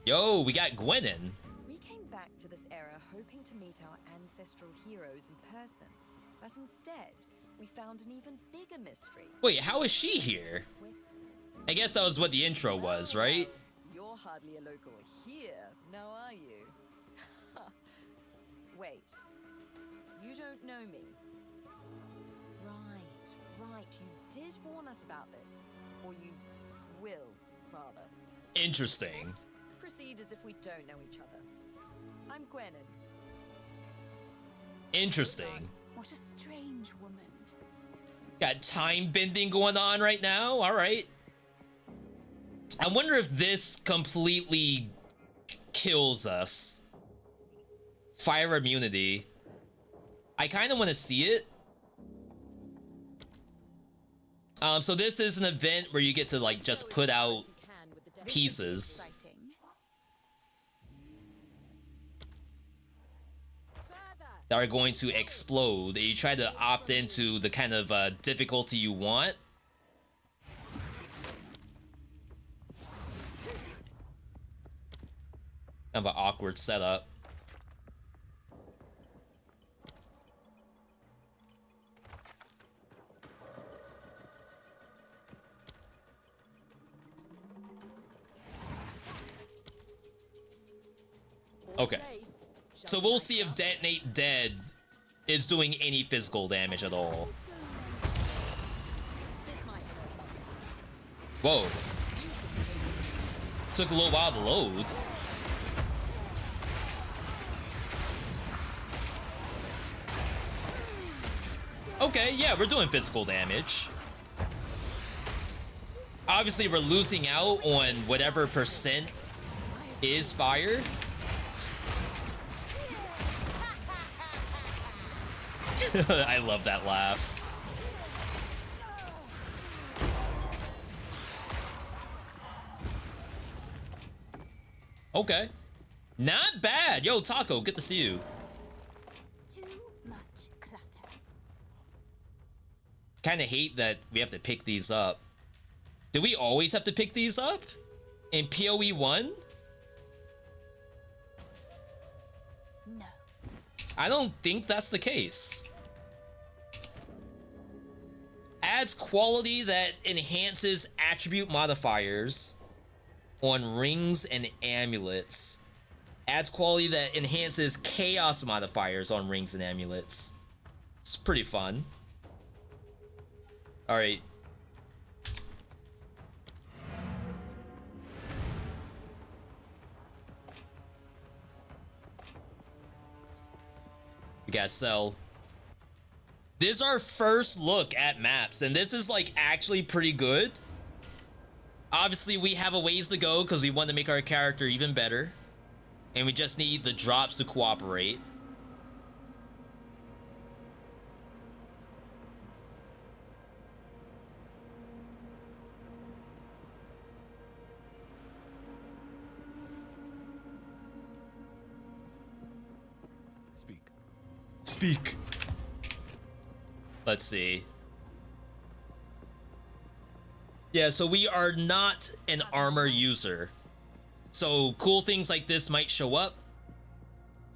Yo, we got Gwenin. We came back to this era hoping to meet our ancestral heroes in person, but instead, we found an even bigger mystery. Wait, how is she here? I guess that was what the intro was, right? You're hardly a local here, now are you? Wait, you don't know me? Right, you did warn us about this. Or you will, rather. Interesting. Proceed as if we don't know each other. I'm Gwenin. Interesting. What a strange woman. Got time bending going on right now. All right. I wonder if this completely kills us. Fire immunity. I kind of want to see it. So this is an event where you get to like just put out pieces that are going to explode. You try to opt into the kind of difficulty you want. Kind of an awkward setup. Okay. So we'll see if Detonate Dead is doing any physical damage at all. Whoa. Took a little while to load. Okay, yeah, we're doing physical damage. Obviously, we're losing out on whatever percent is fire. I love that laugh. Okay. Not bad. Yo, Taco, good to see you. Too much clutter. Kind of hate that we have to pick these up. Do we always have to pick these up? In PoE 1? No. I don't think that's the case. Adds quality that enhances attribute modifiers on rings and amulets. Adds quality that enhances chaos modifiers on rings and amulets. It's pretty fun. All right. We gotta sell. This is our first look at maps, and this is like actually pretty good. Obviously, we have a ways to go because we want to make our character even better. And we just need the drops to cooperate. Speak. Let's see. Yeah, so we are not an armor user. So cool things like this might show up.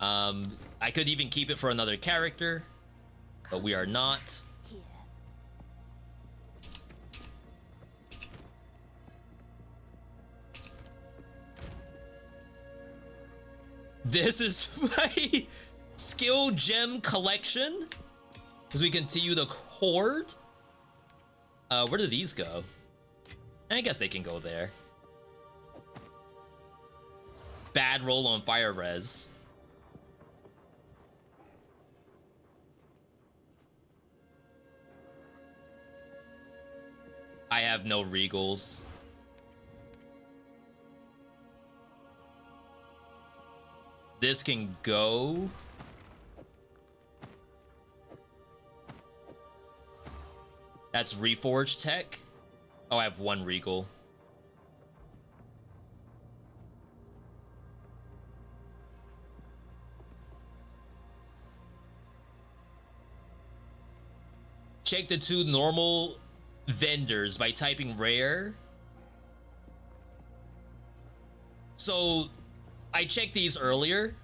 I could even keep it for another character, but we are not. Here. This is my skill gem collection as we continue to hoard. Where do these go? I guess they can go there. Bad roll on fire res. I have no regals. This can go. That's Reforged Tech. Oh, I have one regal. Check the two normal vendors by typing rare. So I checked these earlier.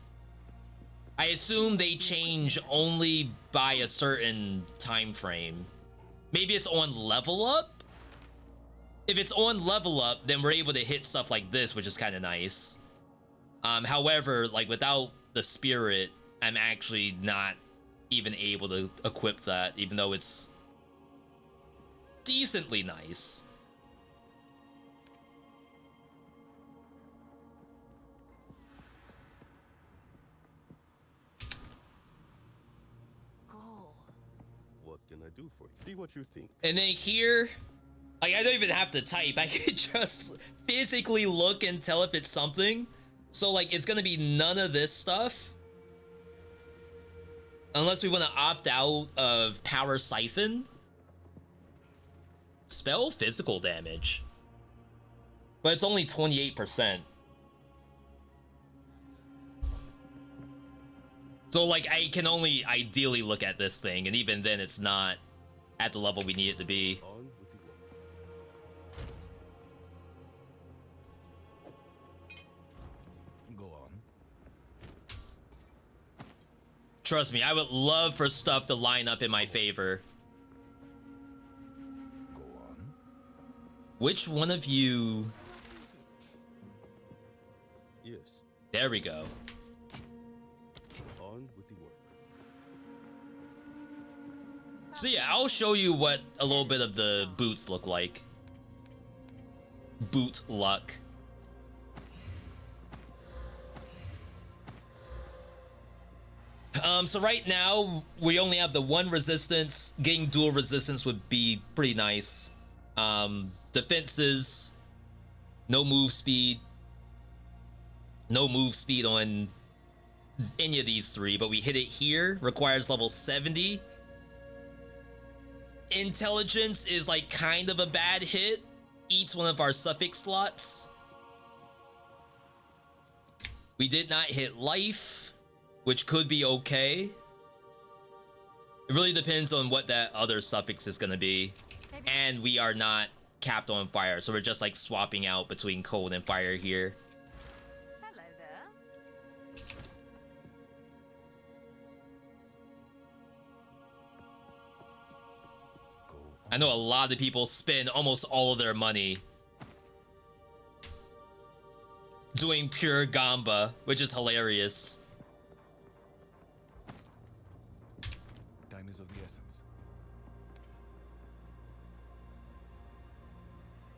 I assume they change only by a certain time frame. Maybe it's on level up. If it's on level up, then we're able to hit stuff like this, which is kind of nice. However, like without the spirit, I'm actually not even able to equip that, even though it's decently nice. What can I do for you? See what you think. And then here, like I don't even have to type. I could just physically look and tell if it's something. So like it's gonna be none of this stuff. Unless we want to opt out of Power Siphon. Spell physical damage. But it's only 28%. So like I can only ideally look at this thing, and even then it's not at the level we need it to be. On with the work. Go on. Trust me, I would love for stuff to line up in my favor. Go on. Which one of you? Yes. There we go. On with the work. So yeah, I'll show you what a little bit of the boots look like. Boot luck. So right now we only have the one resistance. Getting dual resistance would be pretty nice. Defenses, no move speed. No move speed on any of these three, but we hit it here. Requires level 70. Intelligence is like kind of a bad hit. Eats one of our suffix slots. We did not hit life, which could be okay. It really depends on what that other suffix is gonna be. And we are not capped on fire, so we're just like swapping out between cold and fire here. Hello there. Go I know a lot of people spend almost all of their money doing pure gamba, which is hilarious. Time is of the essence.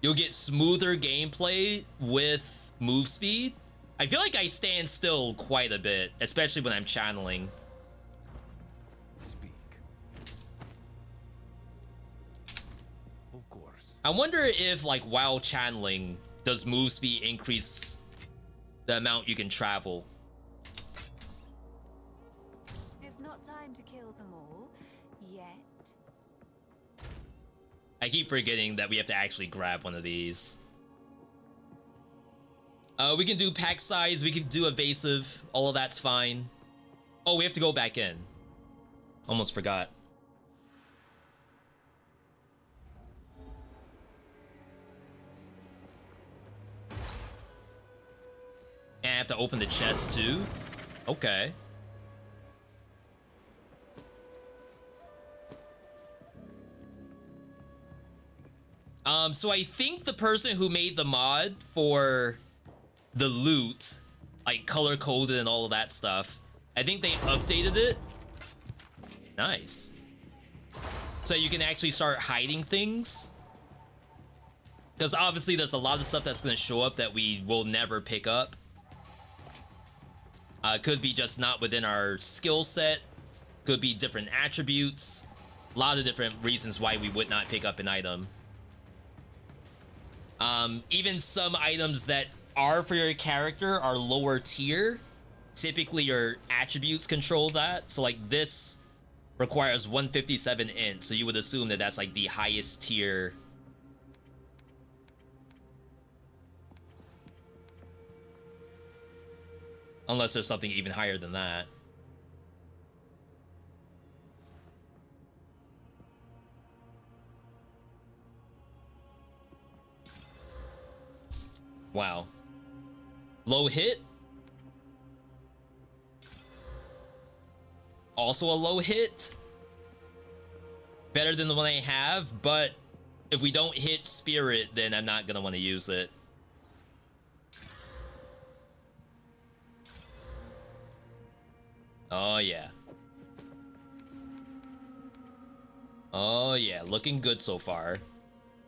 You'll get smoother gameplay with move speed. I feel like I stand still quite a bit, especially when I'm channeling. Speak. Of course. I wonder if, like, while channeling, does move speed increase the amount you can travel? It's not time to kill them all yet. I keep forgetting that we have to actually grab one of these. We can do pack size, we can do evasive, all of that's fine. Oh, we have to go back in. Almost forgot. And I have to open the chest too? Okay. So I think the person who made the mod for the loot, like color coded and all of that stuff, I think they updated it. Nice. So you can actually start hiding things. Because obviously there's a lot of stuff that's going to show up that we will never pick up. Could be just not within our skill set. Could be different attributes. A lot of different reasons why we would not pick up an item. Even some items that are for your character are lower tier. Typically your attributes control that. So like this requires 157 int. So you would assume that that's like the highest tier. Unless there's something even higher than that. Wow. Low hit. Also a low hit. Better than the one I have, but if we don't hit spirit, then I'm not gonna want to use it. Oh yeah. Oh yeah, looking good so far.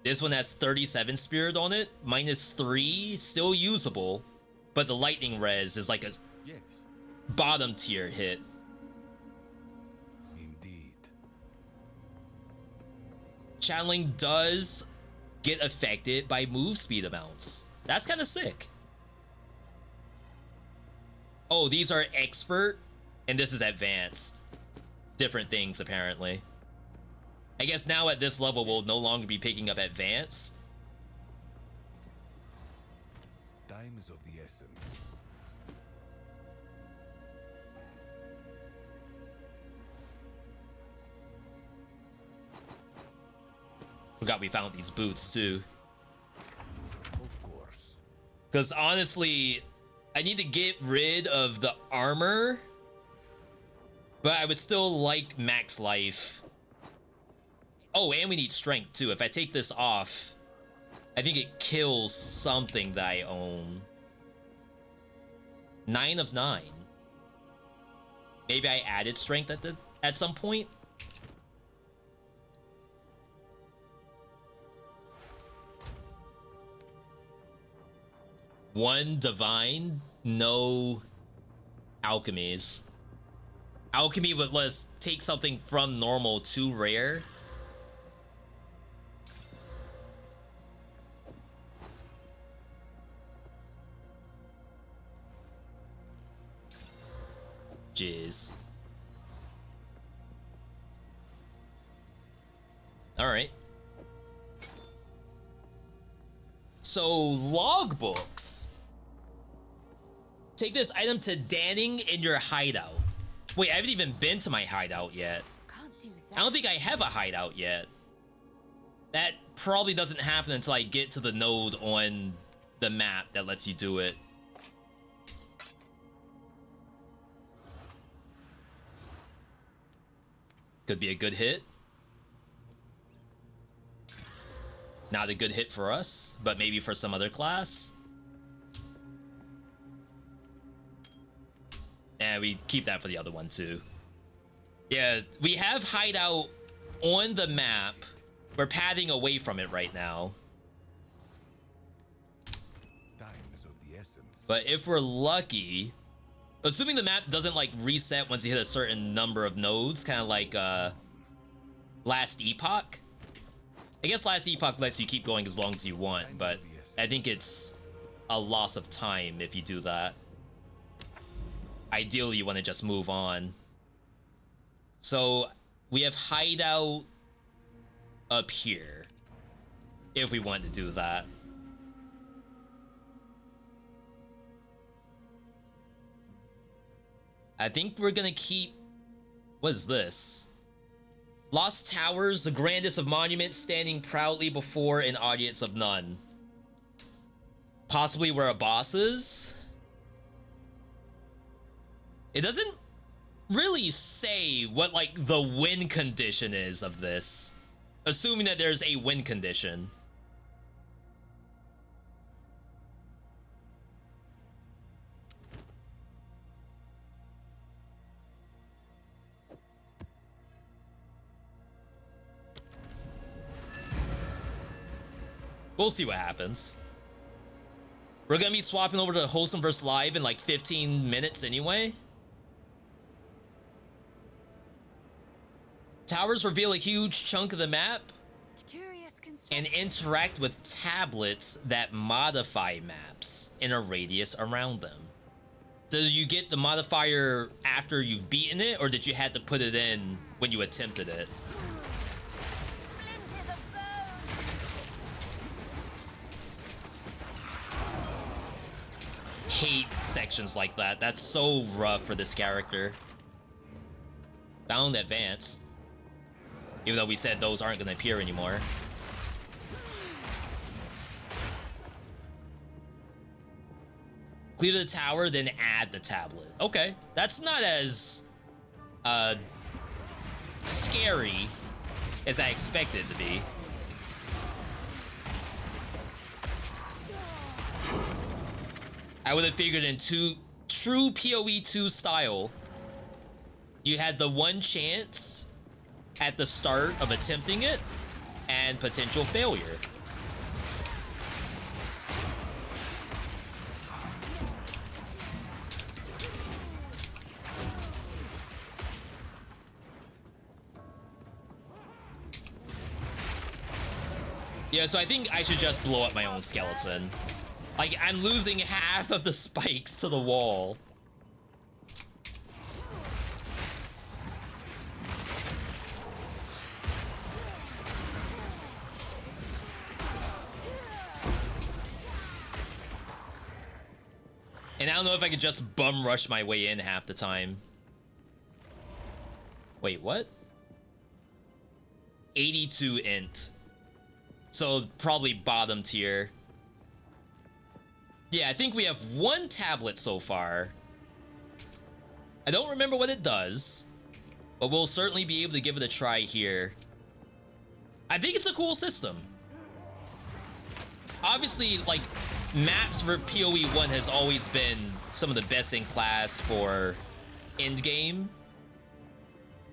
This one has 37 spirit on it, -3, still usable, but the lightning res is like a Yes. bottom tier hit. Indeed. Channeling does get affected by move speed amounts. That's kind of sick. Oh, these are expert, and this is advanced. Different things, apparently. I guess now at this level, we'll no longer be picking up advanced. Time is of the essence. Forgot we found these boots too. Of course. Because honestly, I need to get rid of the armor, but I would still like max life. Oh, and we need strength too. If I take this off, I think it kills something that I own. 9 of 9. Maybe I added strength at some point. One divine, no alchemies. Alchemy would let us take something from normal to rare. Jizz. All right. So logbooks. Take this item to Danning in your hideout. Wait, I haven't even been to my hideout yet. Can't do I don't think I have a hideout yet. That probably doesn't happen until I get to the node on the map that lets you do it. Could be a good hit. Not a good hit for us, but maybe for some other class. And we keep that for the other one too. Yeah, we have hideout on the map. We're padding away from it right now. Time is of the essence. But if we're lucky, assuming the map doesn't like reset once you hit a certain number of nodes, kind of like Last Epoch. I guess Last Epoch lets you keep going as long as you want, but I think it's a loss of time if you do that. Ideally, you want to just move on. So we have hideout up here if we want to do that. I think we're gonna keep... What is this? Lost Towers, the grandest of monuments, standing proudly before an audience of none. Possibly where a boss is? It doesn't really say what, like, the win condition is of this. Assuming that there's a win condition. We'll see what happens. We're gonna be swapping over to Wholesome vs. Live in like 15 minutes anyway. Towers reveal a huge chunk of the map and interact with tablets that modify maps in a radius around them. Do you get the modifier after you've beaten it, or did you have to put it in when you attempted it? Hate sections like that. That's so rough for this character. Bound advanced. Even though we said those aren't going to appear anymore. Clear the tower, then add the tablet. Okay, that's not as scary as I expected it to be. I would have figured in true PoE 2 style, you had the one chance at the start of attempting it and potential failure. Yeah, so I think I should just blow up my own skeleton. Like, I'm losing half of the spikes to the wall. And I don't know if I could just bum rush my way in half the time. Wait, what? 82 int. So probably bottom tier. Yeah, I think we have one tablet so far. I don't remember what it does, but we'll certainly be able to give it a try here. I think it's a cool system. Obviously, like, maps for PoE 1 has always been some of the best in class for endgame.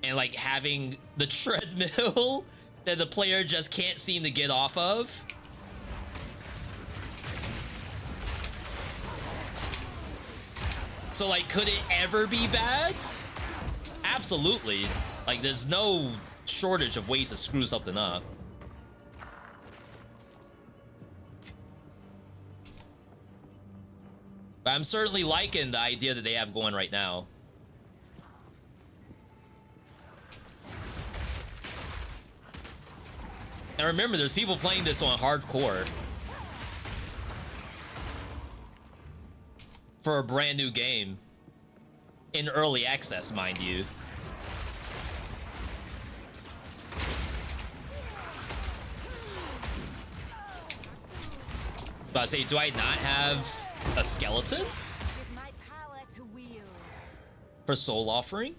And like having the treadmill that the player just can't seem to get off of. So like, could it ever be bad? Absolutely. Like, there's no shortage of ways to screw something up. But I'm certainly liking the idea that they have going right now. And remember, there's people playing this on hardcore. For a brand new game. In early access, mind you. But I say, do I not have a skeleton? With my power to wield. For soul offering?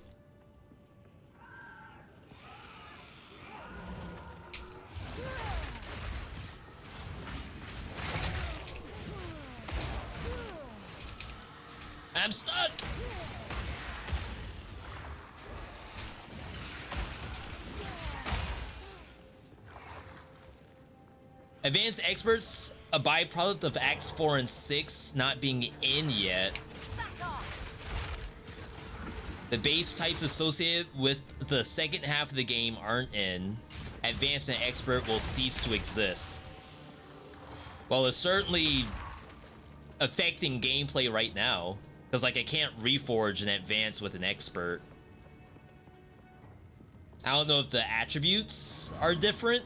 I'm stuck! Advanced experts, a byproduct of Acts 4 and 6 not being in yet. The base types associated with the second half of the game aren't in. Advanced and expert will cease to exist. Well, it's certainly affecting gameplay right now. Because, like, I can't reforge an advance with an expert. I don't know if the attributes are different.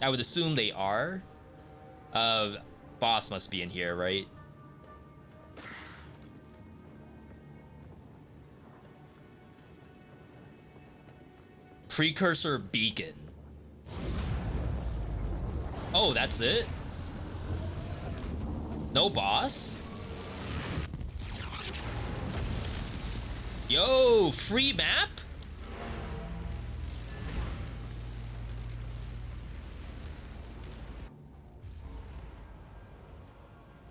I would assume they are. Boss must be in here, right? Precursor beacon. Oh, that's it? No boss? Yo, free map?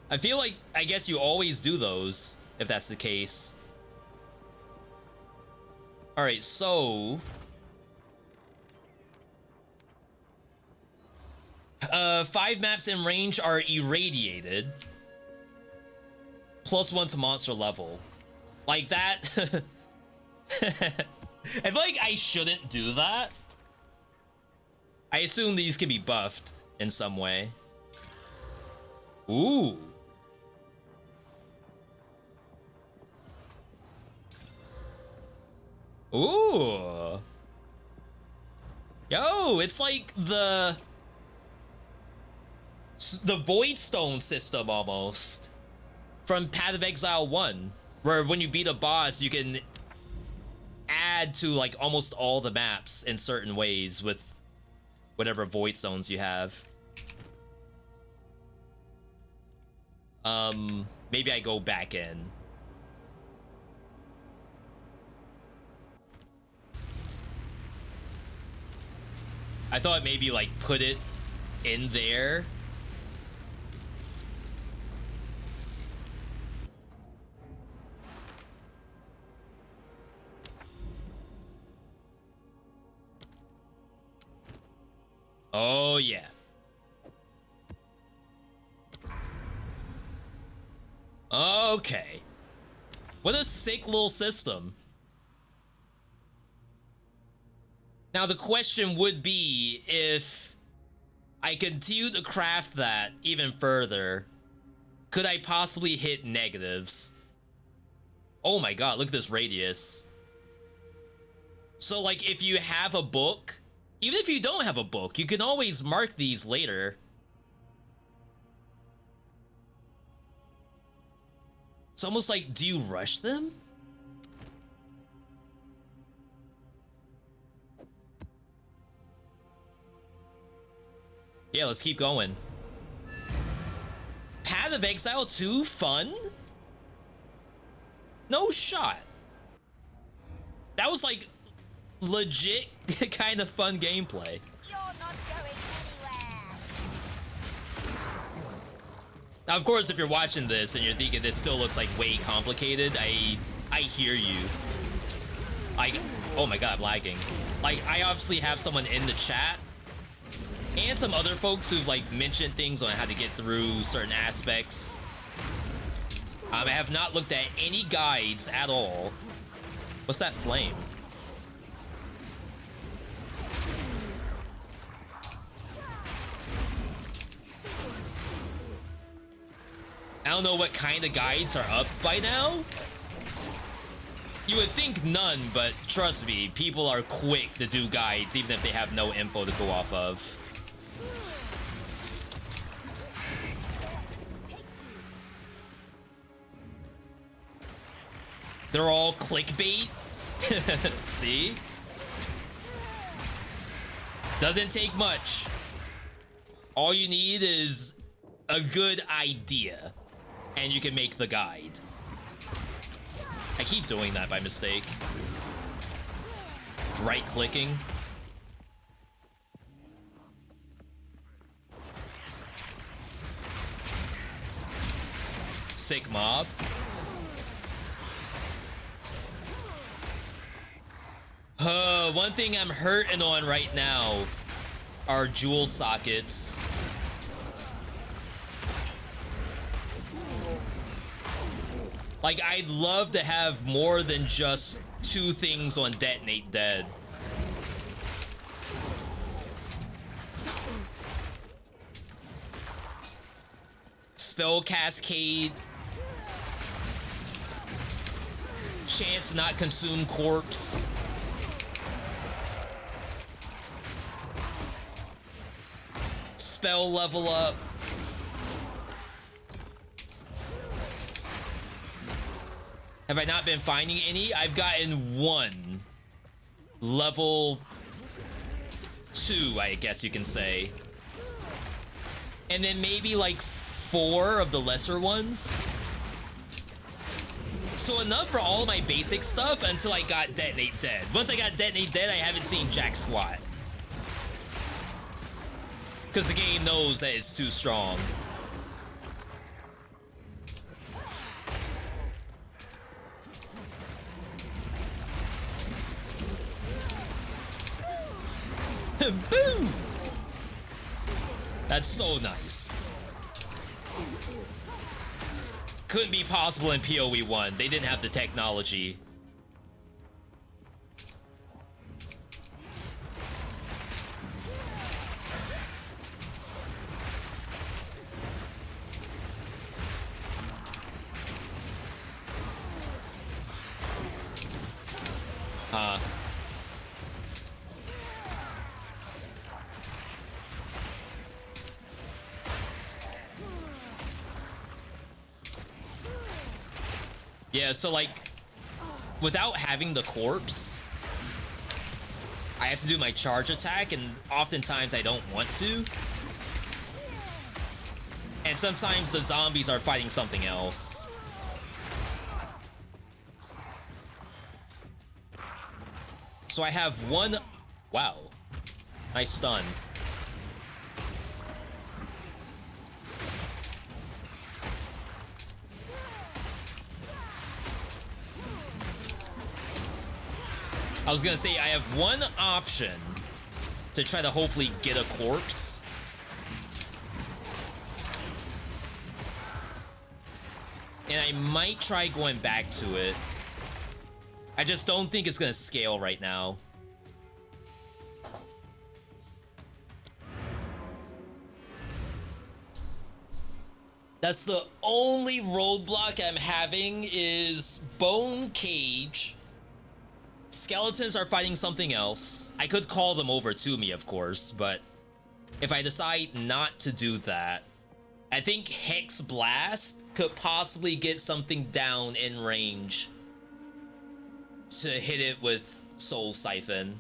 I feel like, I guess you always do those, if that's the case. Alright, so... 5 maps in range are irradiated. +1 to monster level. Like that... I feel like I shouldn't do that. I assume these can be buffed in some way. Ooh. Ooh. Yo, it's like the Void Stone system almost. From Path of Exile 1. Where when you beat a boss, you can add to like almost all the maps in certain ways with whatever Void Stones you have. Maybe I go back in. I thought maybe like put it in there. Oh yeah. Okay. What a sick little system. Now the question would be, if I continue to craft that even further, could I possibly hit negatives? Oh my god, look at this radius. So like if you have a book, even if you don't have a book, you can always mark these later. It's almost like, do you rush them? Yeah, let's keep going. Path of Exile 2 fun? No shot. That was like legit kind of fun gameplay. You're not going anywhere. Now, of course, if you're watching this and you're thinking this still looks like way complicated, I hear you. Like, oh my god, I'm lagging. Like, I obviously have someone in the chat and some other folks who've like mentioned things on how to get through certain aspects. I have not looked at any guides at all. What's that flame? I don't know what kind of guides are up by now. You would think none, but trust me, people are quick to do guides even if they have no info to go off of. They're all clickbait. See? Doesn't take much. All you need is a good idea, and you can make the guide. I keep doing that by mistake. Right-clicking. Sick mob. One thing I'm hurting on right now are jewel sockets. Like, I'd love to have more than just 2 things on Detonate Dead. Spell Cascade. Chance not consume corpse. Spell level up. Have I not been finding any? I've gotten 1. Level 2, I guess you can say. And then maybe like 4 of the lesser ones. So enough for all of my basic stuff until I got Detonate Dead. Once I got Detonate Dead, I haven't seen jack squat. Because the game knows that it's too strong. Boom! That's so nice. Couldn't be possible in PoE 1. They didn't have the technology. Yeah, so like, without having the corpse, I have to do my charge attack, and oftentimes I don't want to. And sometimes the zombies are fighting something else. So I have 1... Wow. Nice stun. I was gonna say, I have 1 option to try to hopefully get a corpse. And I might try going back to it. I just don't think it's gonna scale right now. That's the only roadblock I'm having is Bone Cage. Skeletons are fighting something else. I could call them over to me, of course, but if I decide not to do that, I think Hex Blast could possibly get something down in range to hit it with Soul Siphon.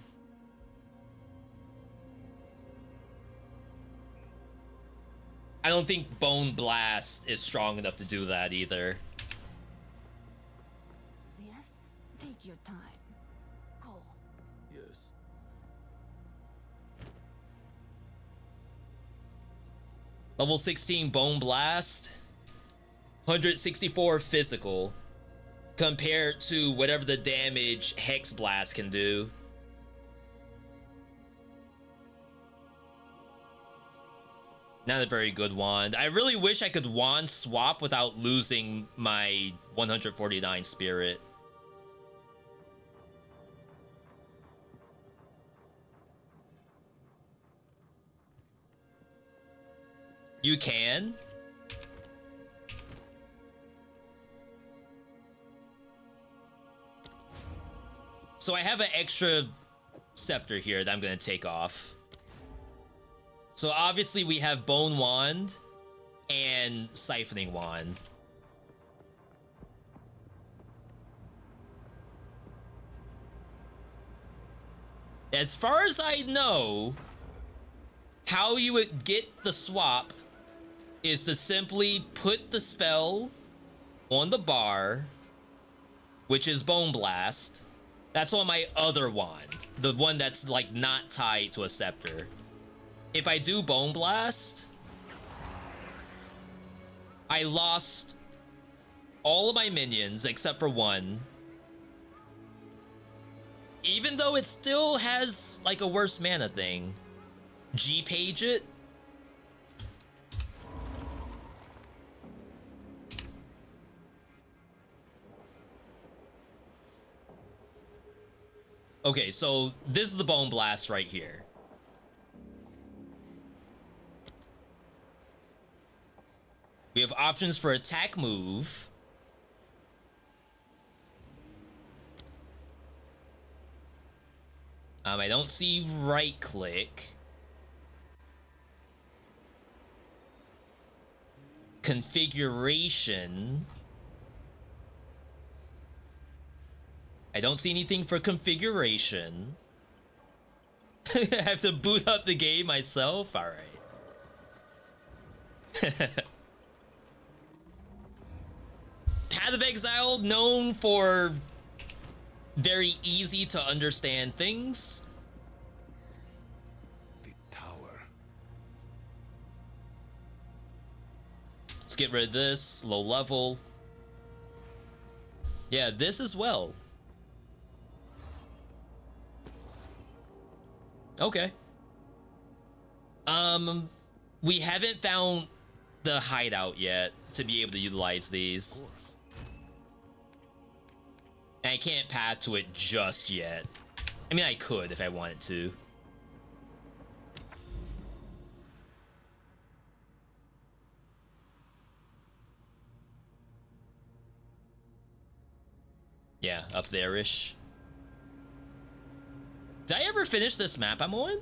I don't think Bone Blast is strong enough to do that either. Yes? Take your time. Go. Yes. Level 16 Bone Blast, 164 physical, compared to whatever the damage Hex Blast can do. Not a very good wand. I really wish I could wand swap without losing my 149 spirit. You can? So I have an extra scepter here that I'm gonna take off. So obviously we have Bone Wand and Siphoning Wand. As far as I know, how you would get the swap is to simply put the spell on the bar, which is Bone Blast. That's on my other wand, the one that's like not tied to a scepter. If I do Bone Blast, I lost all of my minions except for one. Even though it still has like a worse mana thing. G-page it. Okay, so this is the Bone Blast right here. We have options for attack move. I don't see right click. Configuration. I don't see anything for configuration. I have to boot up the game myself? All right. Path of Exile, known for very easy to understand things. The tower. Let's get rid of this, low level. Yeah, this as well. Okay. We haven't found the hideout yet to be able to utilize these. And I can't path to it just yet. I mean, I could if I wanted to. Yeah, up there-ish. Did I ever finish this map I'm on?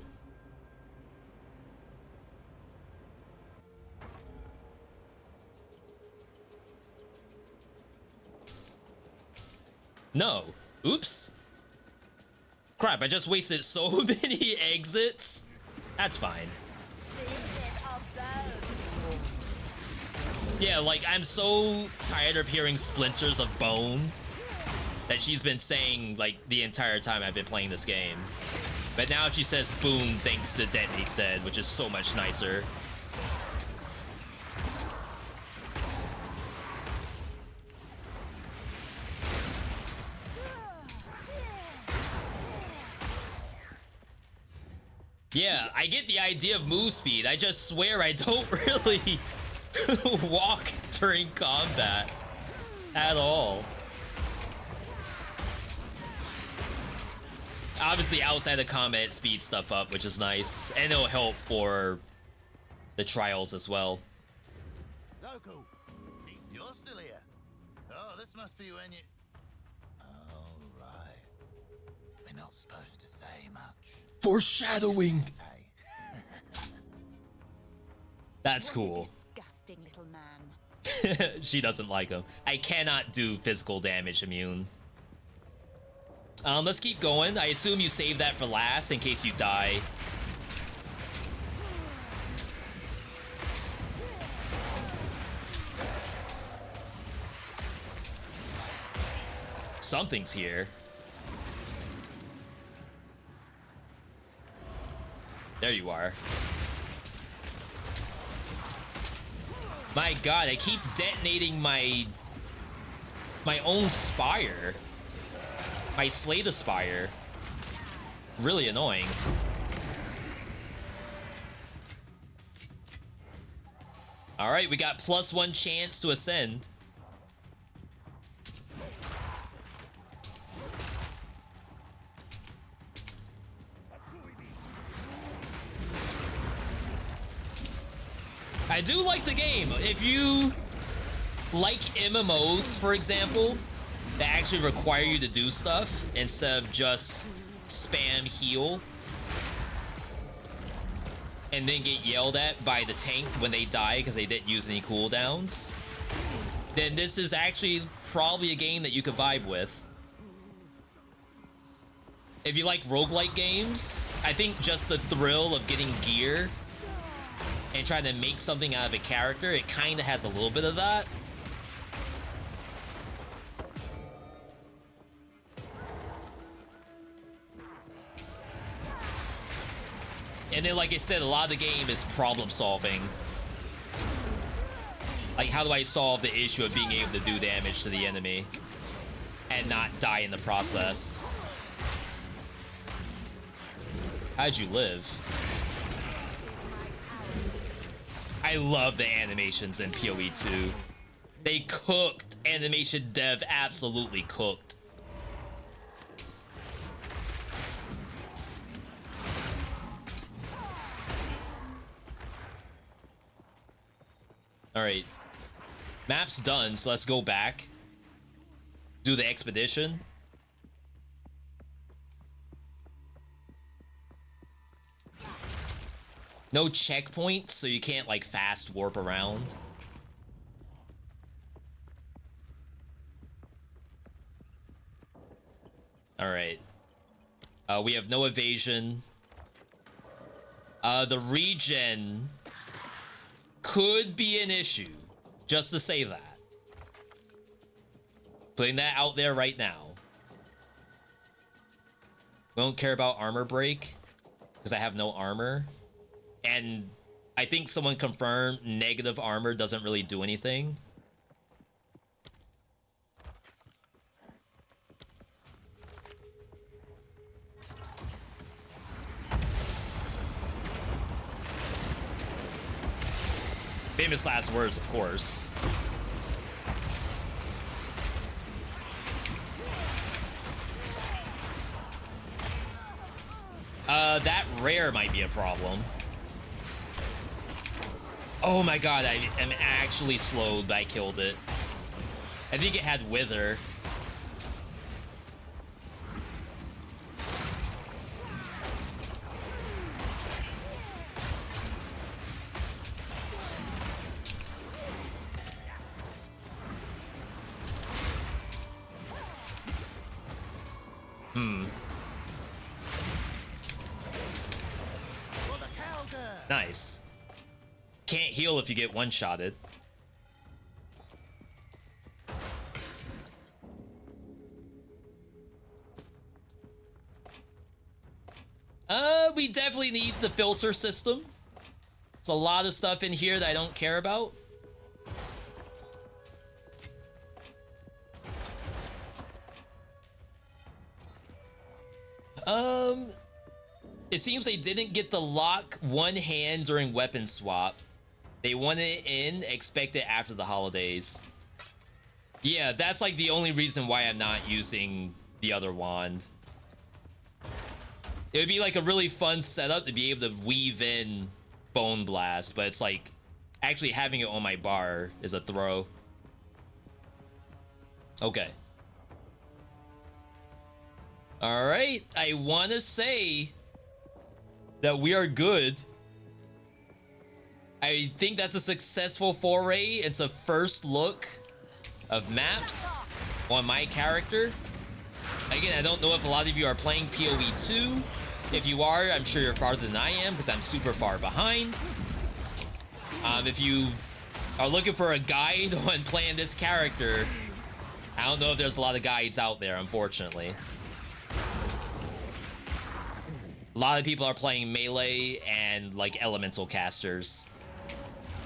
No. Oops. Crap, I just wasted so many exits. That's fine. Yeah, like, I'm so tired of hearing splinters of bone that she's been saying, like, the entire time I've been playing this game. But now she says boom thanks to Detonate Dead, which is so much nicer. Yeah, I get the idea of move speed. I just swear I don't really walk during combat at all. Obviously, outside of combat, it speeds stuff up, which is nice. And it'll help for the trials as well. Local, you're still here. Oh, this must be when you... All right. We're not supposed to say much. Foreshadowing! Hey. That's cool. disgusting little man. She doesn't like him. I cannot do physical damage immune. Let's keep going. I assume you save that for last in case you die. Something's here. There you are. My god, I keep detonating my own spire. My Slay the Spire. Really annoying. Alright, we got +1 chance to ascend. I do like the game. If you like MMOs, for example, that actually require you to do stuff instead of just spam heal and then get yelled at by the tank when they die because they didn't use any cooldowns, then this is actually probably a game that you could vibe with. If you like roguelike games, I think just the thrill of getting gear and trying to make something out of a character, it kind of has a little bit of that. And then, like I said, a lot of the game is problem solving. Like, how do I solve the issue of being able to do damage to the enemy and not die in the process? How'd you live? I love the animations in PoE 2. They cooked. Animation dev absolutely cooked. All right, map's done, so let's go back, do the expedition. No checkpoints, so you can't like fast warp around. All right, we have no evasion. The regen could be an issue, just to say that. Putting that out there right now. We don't care about armor break because I have no armor, and I think someone confirmed negative armor doesn't really do anything. Famous last words, of course. That rare might be a problem. Oh my god, I am actually slowed, but I killed it. I think it had Wither. Nice. Can't heal if you get one-shotted. We definitely need the filter system. It's a lot of stuff in here that I don't care about. It seems they didn't get the lock one hand during weapon swap. They wanted it in, expect it after the holidays. Yeah, that's like the only reason why I'm not using the other wand. It would be like a really fun setup to be able to weave in Bone Blast, but it's like actually having it on my bar is a throw. Okay. All right, I want to say that we are good I think that's a successful foray. It's a first look of maps on my character. Again, I don't know if a lot of you are playing PoE 2. If you are, I'm sure you're farther than I am because I'm super far behind. If you are looking for a guide on playing this character, I don't know if there's a lot of guides out there, unfortunately. A lot of people are playing melee and like elemental casters.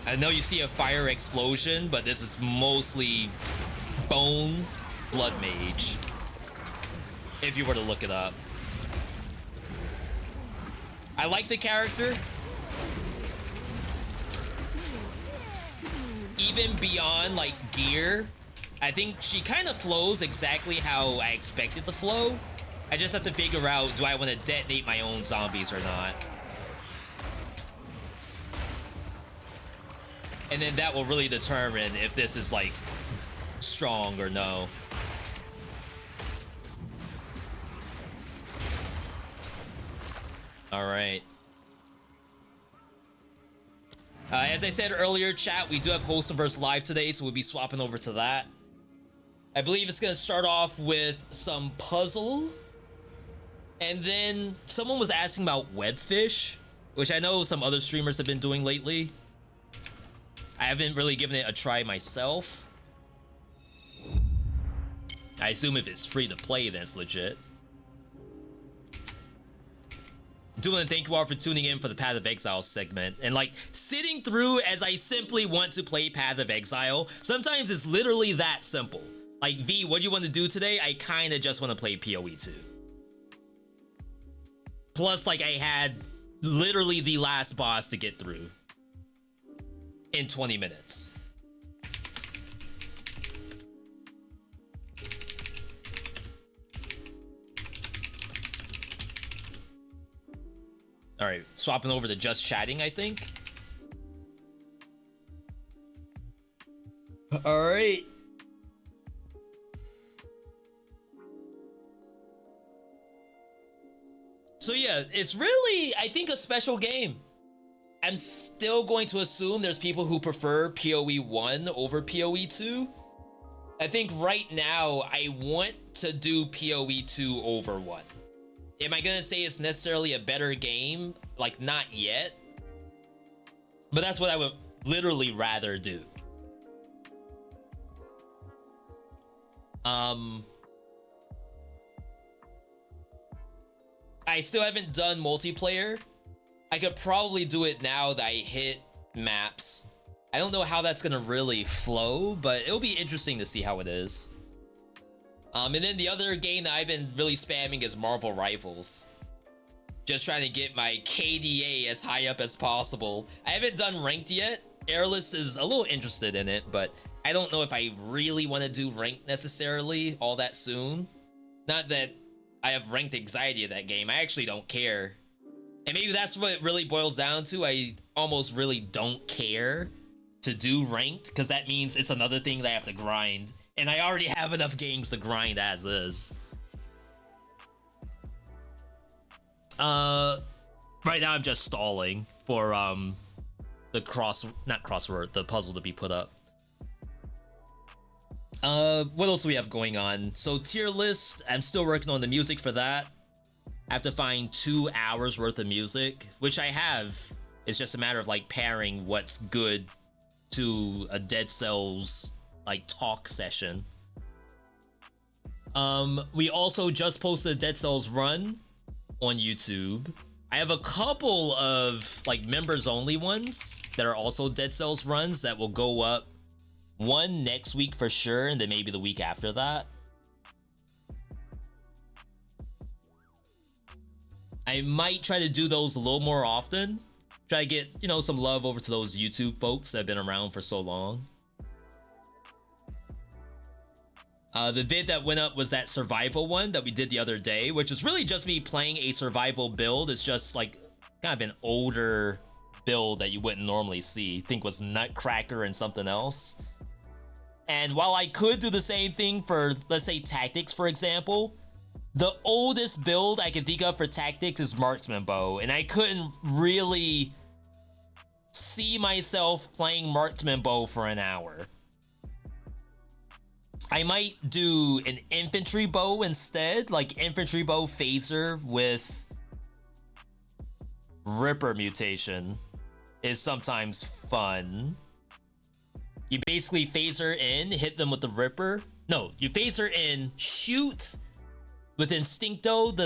I know you see a fire explosion, but this is mostly bone blood mage, if you were to look it up. I like the character. Even beyond like gear, I think she kind of flows exactly how I expected to flow. I just have to figure out, do I want to detonate my own zombies or not? And then that will really determine if this is like strong or no. All right. As I said earlier, chat, we do have Hostiverse Live today, so we'll be swapping over to that. I believe it's gonna start off with some puzzle. And then someone was asking about webfish, which I know some other streamers have been doing lately. I haven't really given it a try myself. I assume if it's free to play, then it's legit. Doing thank you all for tuning in for the Path of Exile segment. And like sitting through as I simply want to play Path of Exile. Sometimes it's literally that simple. Like, V, what do you want to do today? I kind of just want to play PoE 2. Plus, like, I had literally the last boss to get through in 20 minutes. All right, swapping over to just chatting, I think. All right. So yeah, it's really, I think, a special game. I'm still going to assume there's people who prefer PoE 1 over PoE 2. I think right now, I want to do PoE 2 over 1. Am I gonna say it's necessarily a better game? Like, not yet. But that's what I would literally rather do. I still haven't done multiplayer. I could probably do it now that I hit maps. I don't know how that's gonna really flow, but it'll be interesting to see how it is. And then the other game that I've been really spamming is Marvel Rivals. Just trying to get my KDA as high up as possible. I haven't done ranked yet. Airless is a little interested in it, but I don't know if I really want to do ranked necessarily all that soon. Not that I have ranked anxiety of that game. I actually don't care. And maybe that's what it really boils down to. I almost really don't care to do ranked, because that means it's another thing that I have to grind. And I already have enough games to grind as is. Right now I'm just stalling for the the puzzle to be put up. What else do we have going on? So tier list, I'm still working on the music for that. I have to find 2 hours worth of music, which I have. It's just a matter of like pairing what's good to a Dead Cells like talk session. We also just posted a Dead Cells run on YouTube. I have a couple of like members only ones that are also Dead Cells runs that will go up, one next week for sure, and then maybe the week after that. I might try to do those a little more often. Try to get, you know, some love over to those YouTube folks that have been around for so long. The vid that went up was that survival one that we did the other day, which is really just me playing a survival build. It's just like kind of an older build that you wouldn't normally see. I think was Nutcracker and something else. And while I could do the same thing for, let's say, Tactics, for example, the oldest build I can think of for Tactics is Marksman Bow, and I couldn't really see myself playing marksman bow for an hour. I might do an infantry bow instead, like infantry bow phaser with Ripper mutation is sometimes fun. You basically phaser in, hit them with the Ripper. No, you phaser in, shoot with Instincto, the